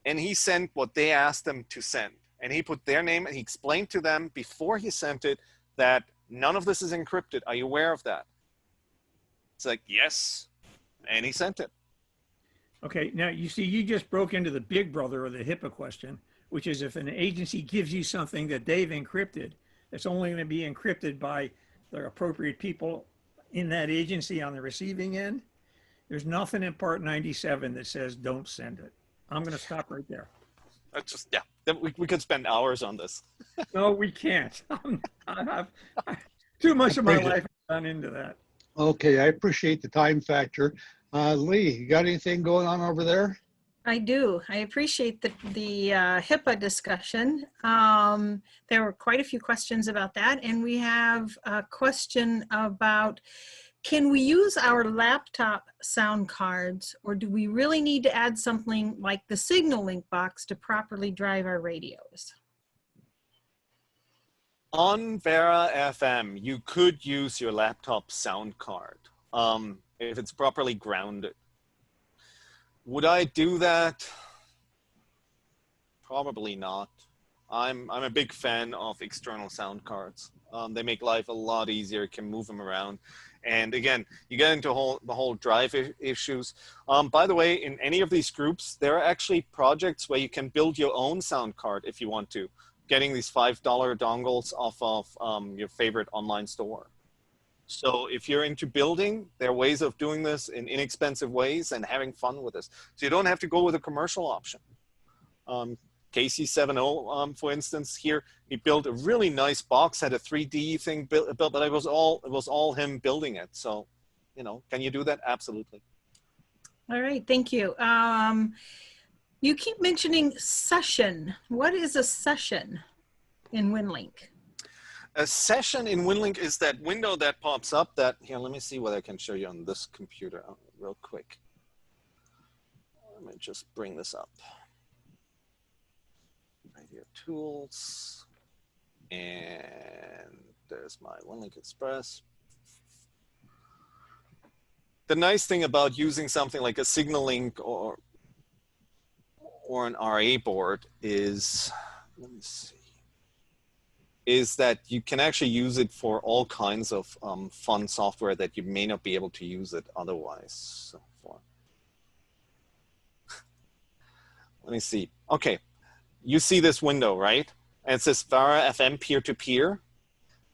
And he sent what they asked him to send. And he put their name, and he explained to them before he sent it that none of this is encrypted. Are you aware of that? It's like, yes. And he sent it. Okay, now you see, you just broke into the big brother of the HIPAA question, which is if an agency gives you something that they've encrypted, it's only going to be encrypted by the appropriate people in that agency on the receiving end. There's nothing in Part 97 that says don't send it. I'm going to stop right there. That's just, yeah, we could spend hours on this. No, we can't. I have too much of my life gone into that. Okay, I appreciate the time factor. Lee, you got anything going on over there? I do. I appreciate the HIPAA discussion. There were quite a few questions about that, and we have a question about, can we use our laptop sound cards, or do we really need to add something like the signal link box to properly drive our radios? On Vara FM, you could use your laptop sound card if it's properly grounded. Would I do that? Probably not. I'm a big fan of external sound cards. They make life a lot easier. You can move them around. And again, you get into the whole drive issues. By the way, in any of these groups, there are actually projects where you can build your own sound card if you want to, getting these $5 dongles off of your favorite online store. So if you're into building, there are ways of doing this in inexpensive ways and having fun with this. So you don't have to go with a commercial option. KC70, for instance, here, he built a really nice box, had a 3D thing built, but it was all him building it. So, you know, can you do that? Absolutely. All right, thank you. You keep mentioning session. What is a session in Winlink? A session in Winlink is that window that pops up that, here, let me see what I can show you on this computer real quick. Let me just bring this up. Right here, tools, and there's my Winlink Express. The nice thing about using something like a signal link or an RA board is, let me see, is that you can actually use it for all kinds of fun software that you may not be able to use it otherwise. So let me see. Okay, you see this window, right? And it says Vara FM peer-to-peer.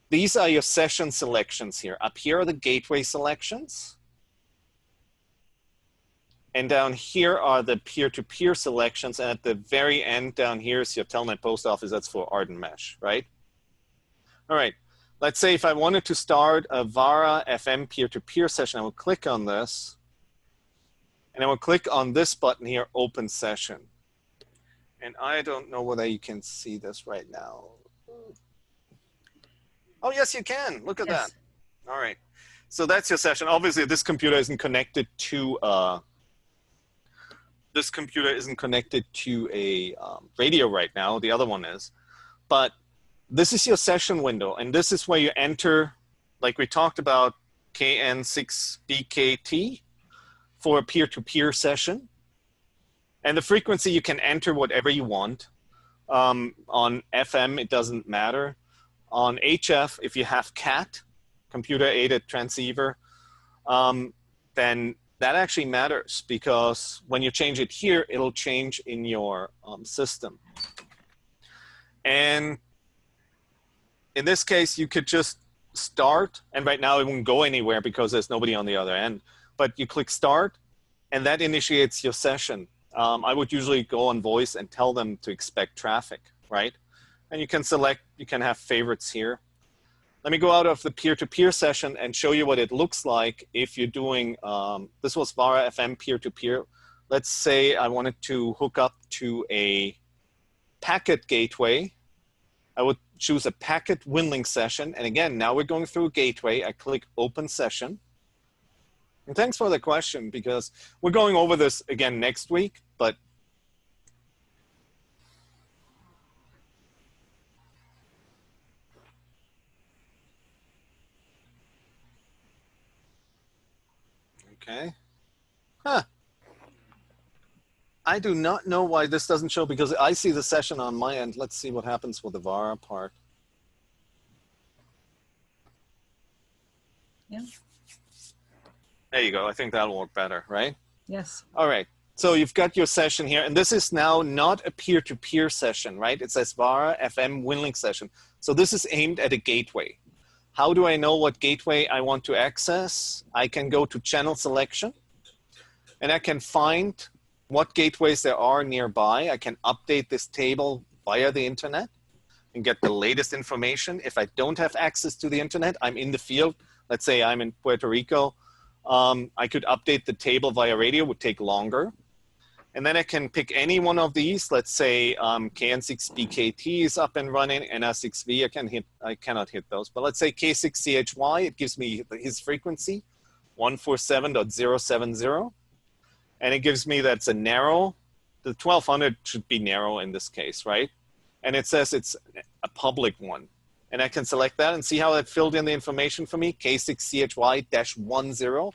These are your session selections here. Up here are the gateway selections. And down here are the peer-to-peer selections. And at the very end down here is your Telnet post office. That's for Arden Mesh, right? All right, let's say if I wanted to start a Vara FM peer-to-peer session, I will click on this. And I will click on this button here, Open Session. And I don't know whether you can see this right now. Oh, yes, you can. Look at that. All right. So that's your session. Obviously, this computer isn't connected to a radio right now. The other one is. But this is your session window, and this is where you enter, like we talked about, KN6BKT for a peer-to-peer session. And the frequency, you can enter whatever you want. On FM, it doesn't matter. On HF, if you have CAT, computer-aided transceiver, then that actually matters, because when you change it here, it'll change in your system. And in this case, you could just start, and right now it won't go anywhere because there's nobody on the other end. But you click start, and that initiates your session. I would usually go on voice and tell them to expect traffic, right? And you can select, you can have favorites here. Let me go out of the peer-to-peer session and show you what it looks like if you're doing, this was Vara FM peer-to-peer. Let's say I wanted to hook up to a packet gateway. I would choose a packet Winlink session. And again, now we're going through a gateway. I click Open Session. And thanks for the question, because we're going over this again next week, but okay. Huh. I do not know why this doesn't show, because I see the session on my end. Let's see what happens with the Vara part. Yeah. There you go. I think that'll work better, right? Yes. All right. So you've got your session here, and this is now not a peer-to-peer session, right? It says Vara FM Winlink session. So this is aimed at a gateway. How do I know what gateway I want to access? I can go to channel selection, and I can find what gateways there are nearby. I can update this table via the internet and get the latest information. If I don't have access to the internet, I'm in the field. Let's say I'm in Puerto Rico. I could update the table via radio, would take longer. And then I can pick any one of these. Let's say KN6BKT is up and running, NR6V, I cannot hit those. But let's say K6CHY, it gives me his frequency, 147.070. And it gives me that's a narrow. The 1200 should be narrow in this case, right? And it says it's a public one. And I can select that and see how it filled in the information for me, K6CHY-10.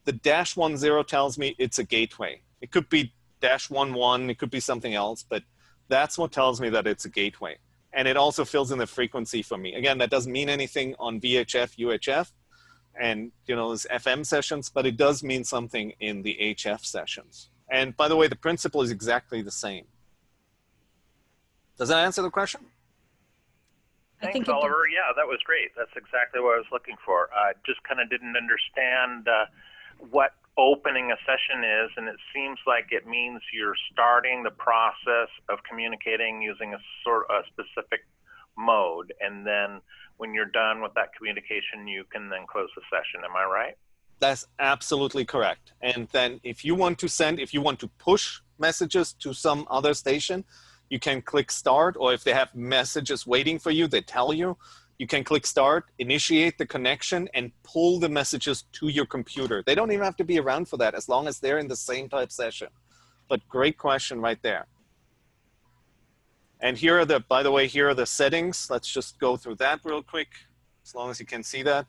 The -10 tells me it's a gateway. It could be -11, it could be something else, but that's what tells me that it's a gateway. And it also fills in the frequency for me. Again, that doesn't mean anything on VHF, UHF, and those FM sessions, but it does mean something in the HF sessions. And by the way, the principle is exactly the same. Does that answer the question? Thanks, Oliver. Yeah, that was great. That's exactly what I was looking for. I just kind of didn't understand what opening a session is, and it seems like it means you're starting the process of communicating using a specific mode, and then when you're done with that communication, you can then close the session. Am I right? That's absolutely correct. And then if you want to push messages to some other station, you can click start, or if they have messages waiting for you, they tell you, you can click start, initiate the connection, and pull the messages to your computer. They don't even have to be around for that as long as they're in the same type session. But great question right there. And here are the, by the way, here are the settings. Let's just go through that real quick, as long as you can see that.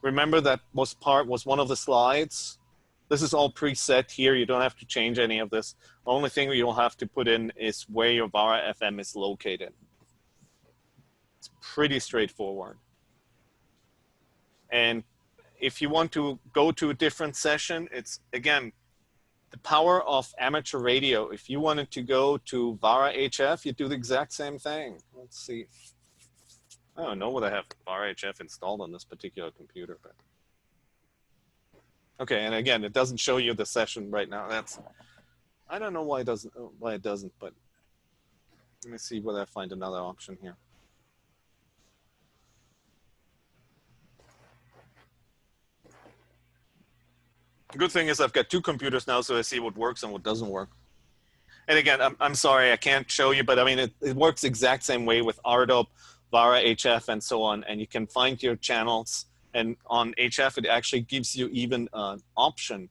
Remember that was one of the slides. This is all preset here. You don't have to change any of this. The only thing you'll have to put in is where your Vara FM is located. It's pretty straightforward. And if you want to go to a different session, it's, again, the power of amateur radio. If you wanted to go to Vara HF, you do the exact same thing. Let's see. I don't know whether I have Vara HF installed on this particular computer, but. Okay, and again, it doesn't show you the session right now. I don't know why it doesn't, but let me see whether I find another option here. The good thing is I've got two computers now, so I see what works and what doesn't work. And again, I'm sorry, I can't show you, but I mean, it works exact same way with RDOP, Vara HF, and so on, and you can find your channels. And on HF, it actually gives you even an option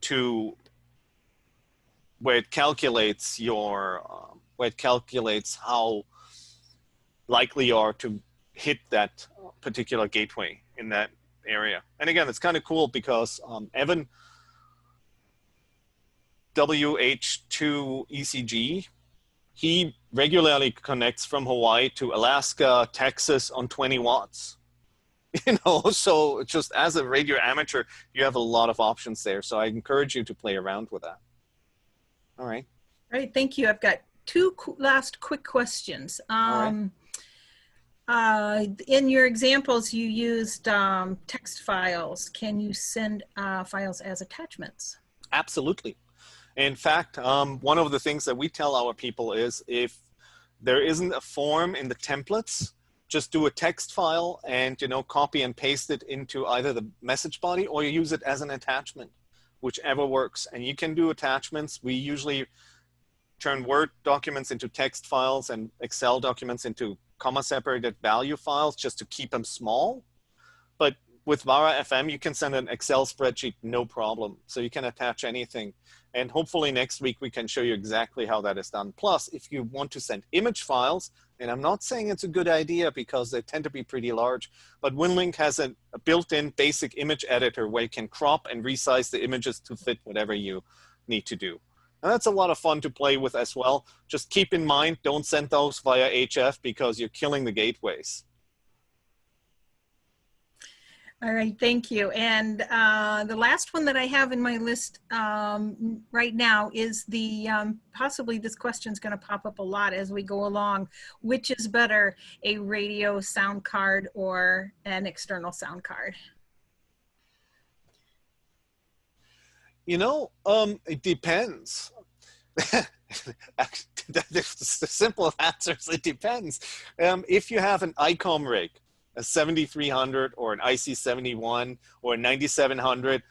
to where it calculates how likely you are to hit that particular gateway in that area. And again, it's kind of cool because Evan WH2 ECG, he regularly connects from Hawaii to Alaska, Texas on 20 watts. So just as a radio amateur, you have a lot of options there. So I encourage you to play around with that. All right. All right, thank you. I've got two last quick questions. In your examples, you used text files. Can you send files as attachments? Absolutely. In fact, one of the things that we tell our people is if there isn't a form in the templates, just do a text file and copy and paste it into either the message body or you use it as an attachment, whichever works. And you can do attachments. We usually turn Word documents into text files and Excel documents into comma-separated value files just to keep them small. But with Vara FM, you can send an Excel spreadsheet, no problem. So you can attach anything. And hopefully next week we can show you exactly how that is done. Plus, if you want to send image files, and I'm not saying it's a good idea because they tend to be pretty large, but Winlink has a built-in basic image editor where you can crop and resize the images to fit whatever you need to do. And that's a lot of fun to play with as well. Just keep in mind, don't send those via HF because you're killing the gateways. All right, thank you. And the last one that I have in my list right now is the, possibly this question is going to pop up a lot as we go along. Which is better, a radio sound card or an external sound card? It depends. The simple answer is it depends. If you have an ICOM rig, a 7300 or an IC71 or a 9700,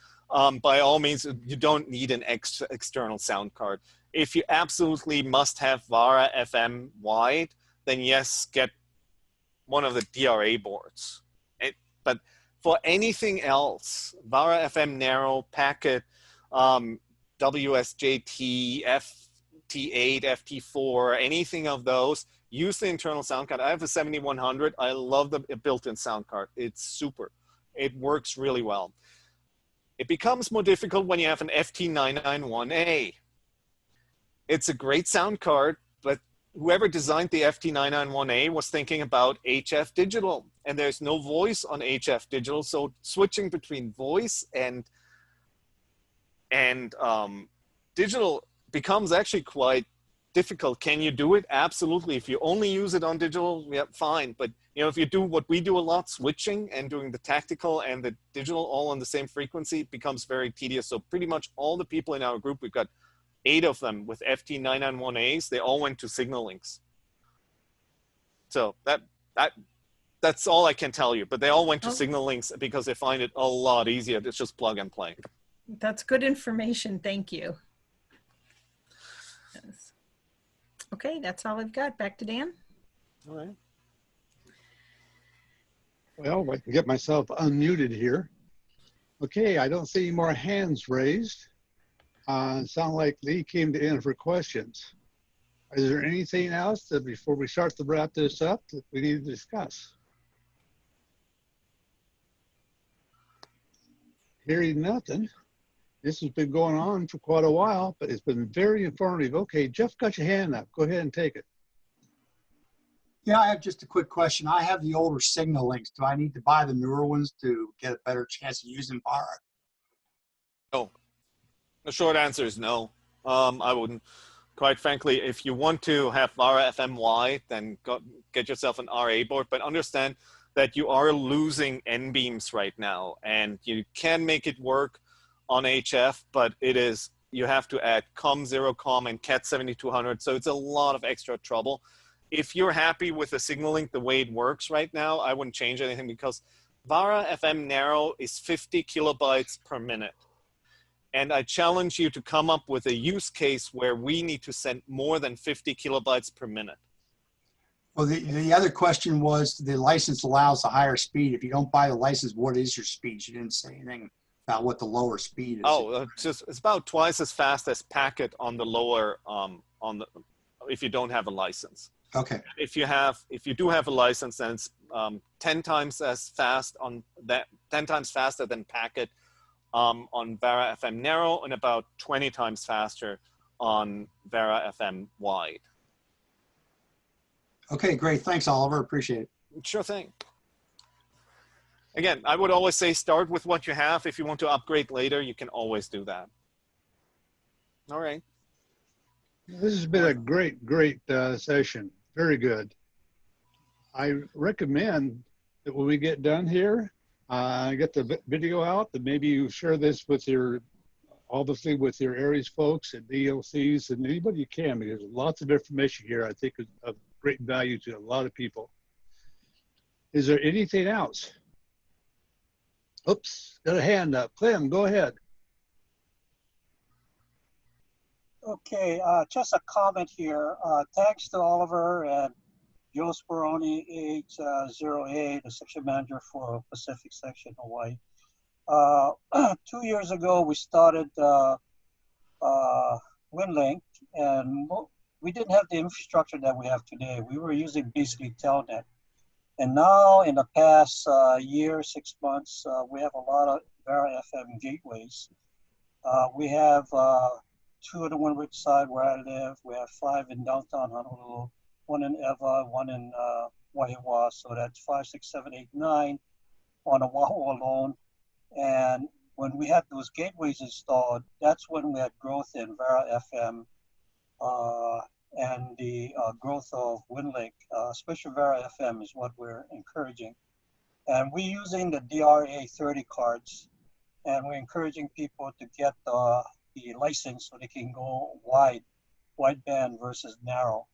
by all means, you don't need an external sound card. If you absolutely must have Vara FM wide, then yes, get one of the DRA boards. But for anything else, Vara FM narrow, packet, WSJT, FT8, FT4, anything of those, use the internal sound card. I have a 7100. I love the built-in sound card. It's super. It works really well. It becomes more difficult when you have an FT991A. It's a great sound card, but whoever designed the FT991A was thinking about HF digital, and there's no voice on HF digital, so switching between voice and digital becomes actually quite difficult. Can you do it? Absolutely. If you only use it on digital, yeah, fine. But you know, if you do what we do a lot, switching and doing the tactical and the digital all on the same frequency, it becomes very tedious. So pretty much all the people in our group, we've got 8 of them with FT991As, they all went to signal links. So that's all I can tell you. But they all went to signal links because they find it a lot easier to just plug and play. That's good information. Thank you. Yes. Okay, that's all I've got. Back to Dan. All right. Well, I can get myself unmuted here. Okay, I don't see any more hands raised. Sound like Lee came to in for questions. Is there anything else that before we start to wrap this up that we need to discuss? Hearing nothing. This has been going on for quite a while, but it's been very informative. Okay, Jeff got your hand up. Go ahead and take it. Yeah, I have just a quick question. I have the older signal links. Do I need to buy the newer ones to get a better chance of using Vara? No. The short answer is no. I wouldn't. Quite frankly, if you want to have Vara FM wide, then get yourself an RA board. But understand that you are losing N-beams right now, and you can make it work on HF, but you have to add COM0, COM, and CAT 7200. So it's a lot of extra trouble. If you're happy with the signal link the way it works right now, I wouldn't change anything because Vara FM narrow is 50 kilobytes per minute. And I challenge you to come up with a use case where we need to send more than 50 kilobytes per minute. Well, the other question was the license allows a higher speed. If you don't buy the license, what is your speed? You didn't say anything about what the lower speed is. Oh, it's about twice as fast as packet on the lower if you don't have a license. Okay. If you do have a license, then it's 10 times as fast on that, 10 times faster than packet on Vara FM narrow, and about 20 times faster on Vara FM wide. Okay, great. Thanks, Oliver. Appreciate it. Sure thing. Again, I would always say start with what you have. If you want to upgrade later, you can always do that. All right. This has been a great session. Very good. I recommend that when we get done here, get the video out, that maybe you share this with obviously with your Aries folks and DLCs and anybody you can, because there's lots of information here I think is of great value to a lot of people. Is there anything else? Oops, got a hand up. Clem, go ahead. Okay, just a comment here. Thanks to Oliver and Joe Speroni, H08, the section manager for Pacific Section Hawaii. 2 years ago, we started Winlink, and we didn't have the infrastructure that we have today. We were using basically Telnet. And now, in the past year, 6 months, we have a lot of Vara FM gateways. We have 2 on the Windward side where I live. We have 5 in downtown Honolulu, 1 in Ewa, 1 in Wahiawa. So that's 5, 6, 7, 8, 9 on Oahu alone. And when we had those gateways installed, that's when we had growth in Vara FM and the growth of Winlink. Especially Vara FM is what we're encouraging. And we're using the DRA 30 cards, and we're encouraging people to get the license so they can go wideband versus narrow.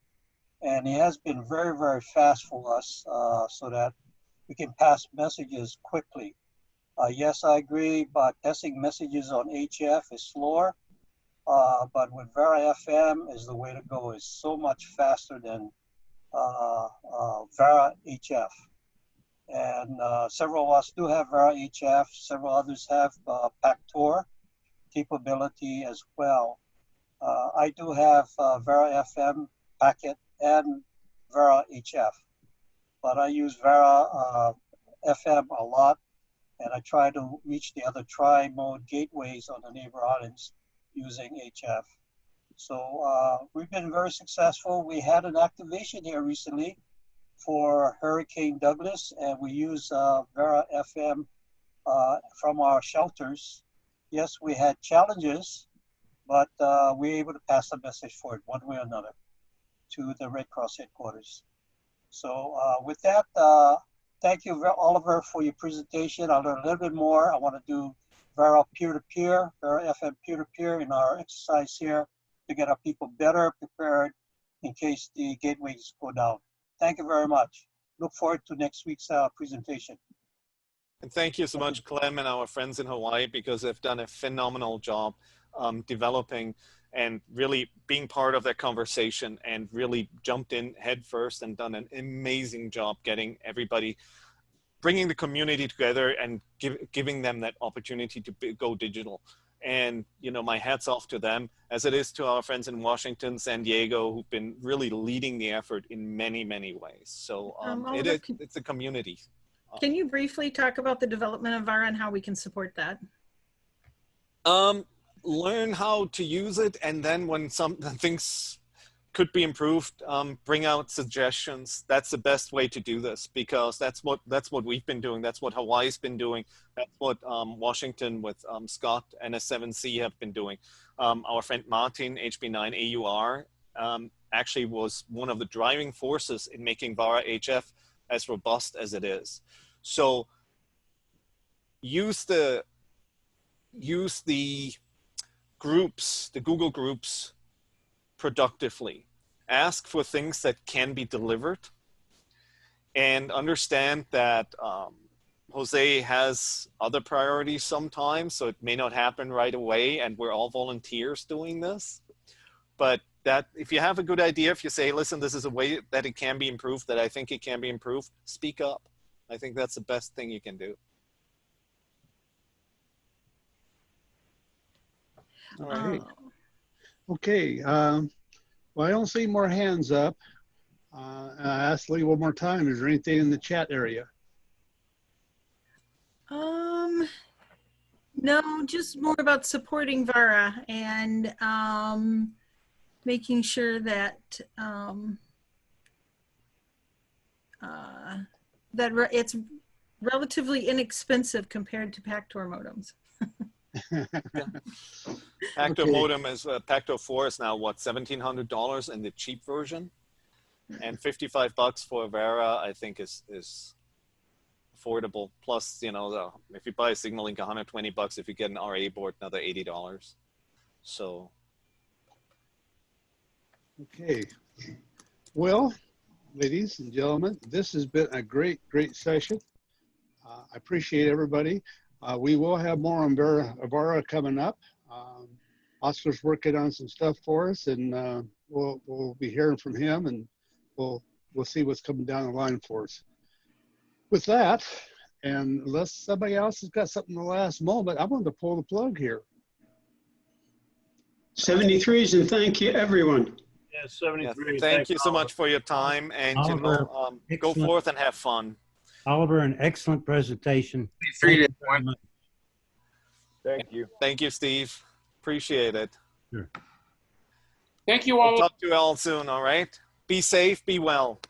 And it has been very, very fast for us so that we can pass messages quickly. Yes, I agree, but testing messages on HF is slower. But with Vara FM is the way to go. It's so much faster than Vara HF. And several of us do have Vara HF. Several others have PACTOR capability as well. I do have Vara FM packet and Vara HF, but I use Vara FM a lot, and I try to reach the other tri-mode gateways on the neighbor islands using HF. So we've been very successful. We had an activation here recently for Hurricane Douglas, and we use Vara FM from our shelters. Yes, we had challenges, but we were able to pass the message forward one way or another to the Red Cross headquarters. So with that, thank you, Oliver, for your presentation. I'll learn a little bit more. I want to do Vara peer-to-peer, Vara FM peer-to-peer in our exercise here to get our people better prepared in case the gateways go down. Thank you very much. Look forward to next week's presentation. And thank you so much, Clem, and our friends in Hawaii, because they've done a phenomenal job developing and really being part of that conversation, and really jumped in head first and done an amazing job getting everybody, bringing the community together and giving them that opportunity to go digital. And, you know, my hat's off to them, as it is to our friends in Washington, San Diego, who've been really leading the effort in many, many ways. So it's a community. Can you briefly talk about the development of Vara and how we can support that? Learn how to use it, and then when some things could be improved, bring out suggestions. That's the best way to do this, because that's what we've been doing. That's what Hawaii's been doing. That's what Washington with Scott and S7C have been doing. Our friend Martin, HB9 AUR, actually was one of the driving forces in making Vara HF as robust as it is. So use the groups, the Google groups, productively. Ask for things that can be delivered, and understand that Jose has other priorities sometimes, so it may not happen right away, and we're all volunteers doing this. But that if you have a good idea, if you say, listen, this is a way that it can be improved, that I think it can be improved, speak up. I think that's the best thing you can do. All right. Okay. Well, I don't see more hands up. I asked Lee one more time. Is there anything in the chat area? No, just more about supporting Vara and making sure that it's relatively inexpensive compared to PACTOR modems. PACTOR modem is PACTOR 4 is now what, $1,700 in the cheap version, and $55 for Vara I think is affordable. Plus, you know, if you buy a Signalink, $120. If you get an RA board, another $80. So. Okay. Well, ladies and gentlemen, this has been a great session. I appreciate everybody. We will have more on Vara coming up. Oscar's working on some stuff for us, and we'll be hearing from him, and we'll see what's coming down the line for us. With that, and unless somebody else has got something in the last moment, I'm going to pull the plug here. 73s, and thank you, everyone. Yeah, 73. Yeah, thank you so much for your time, and Oliver, go forth and have fun. Oliver, an excellent presentation. Thank you. Thank you, Steve. Appreciate it. Sure. Thank you all. We'll talk to you all soon, all right? Be safe, be well.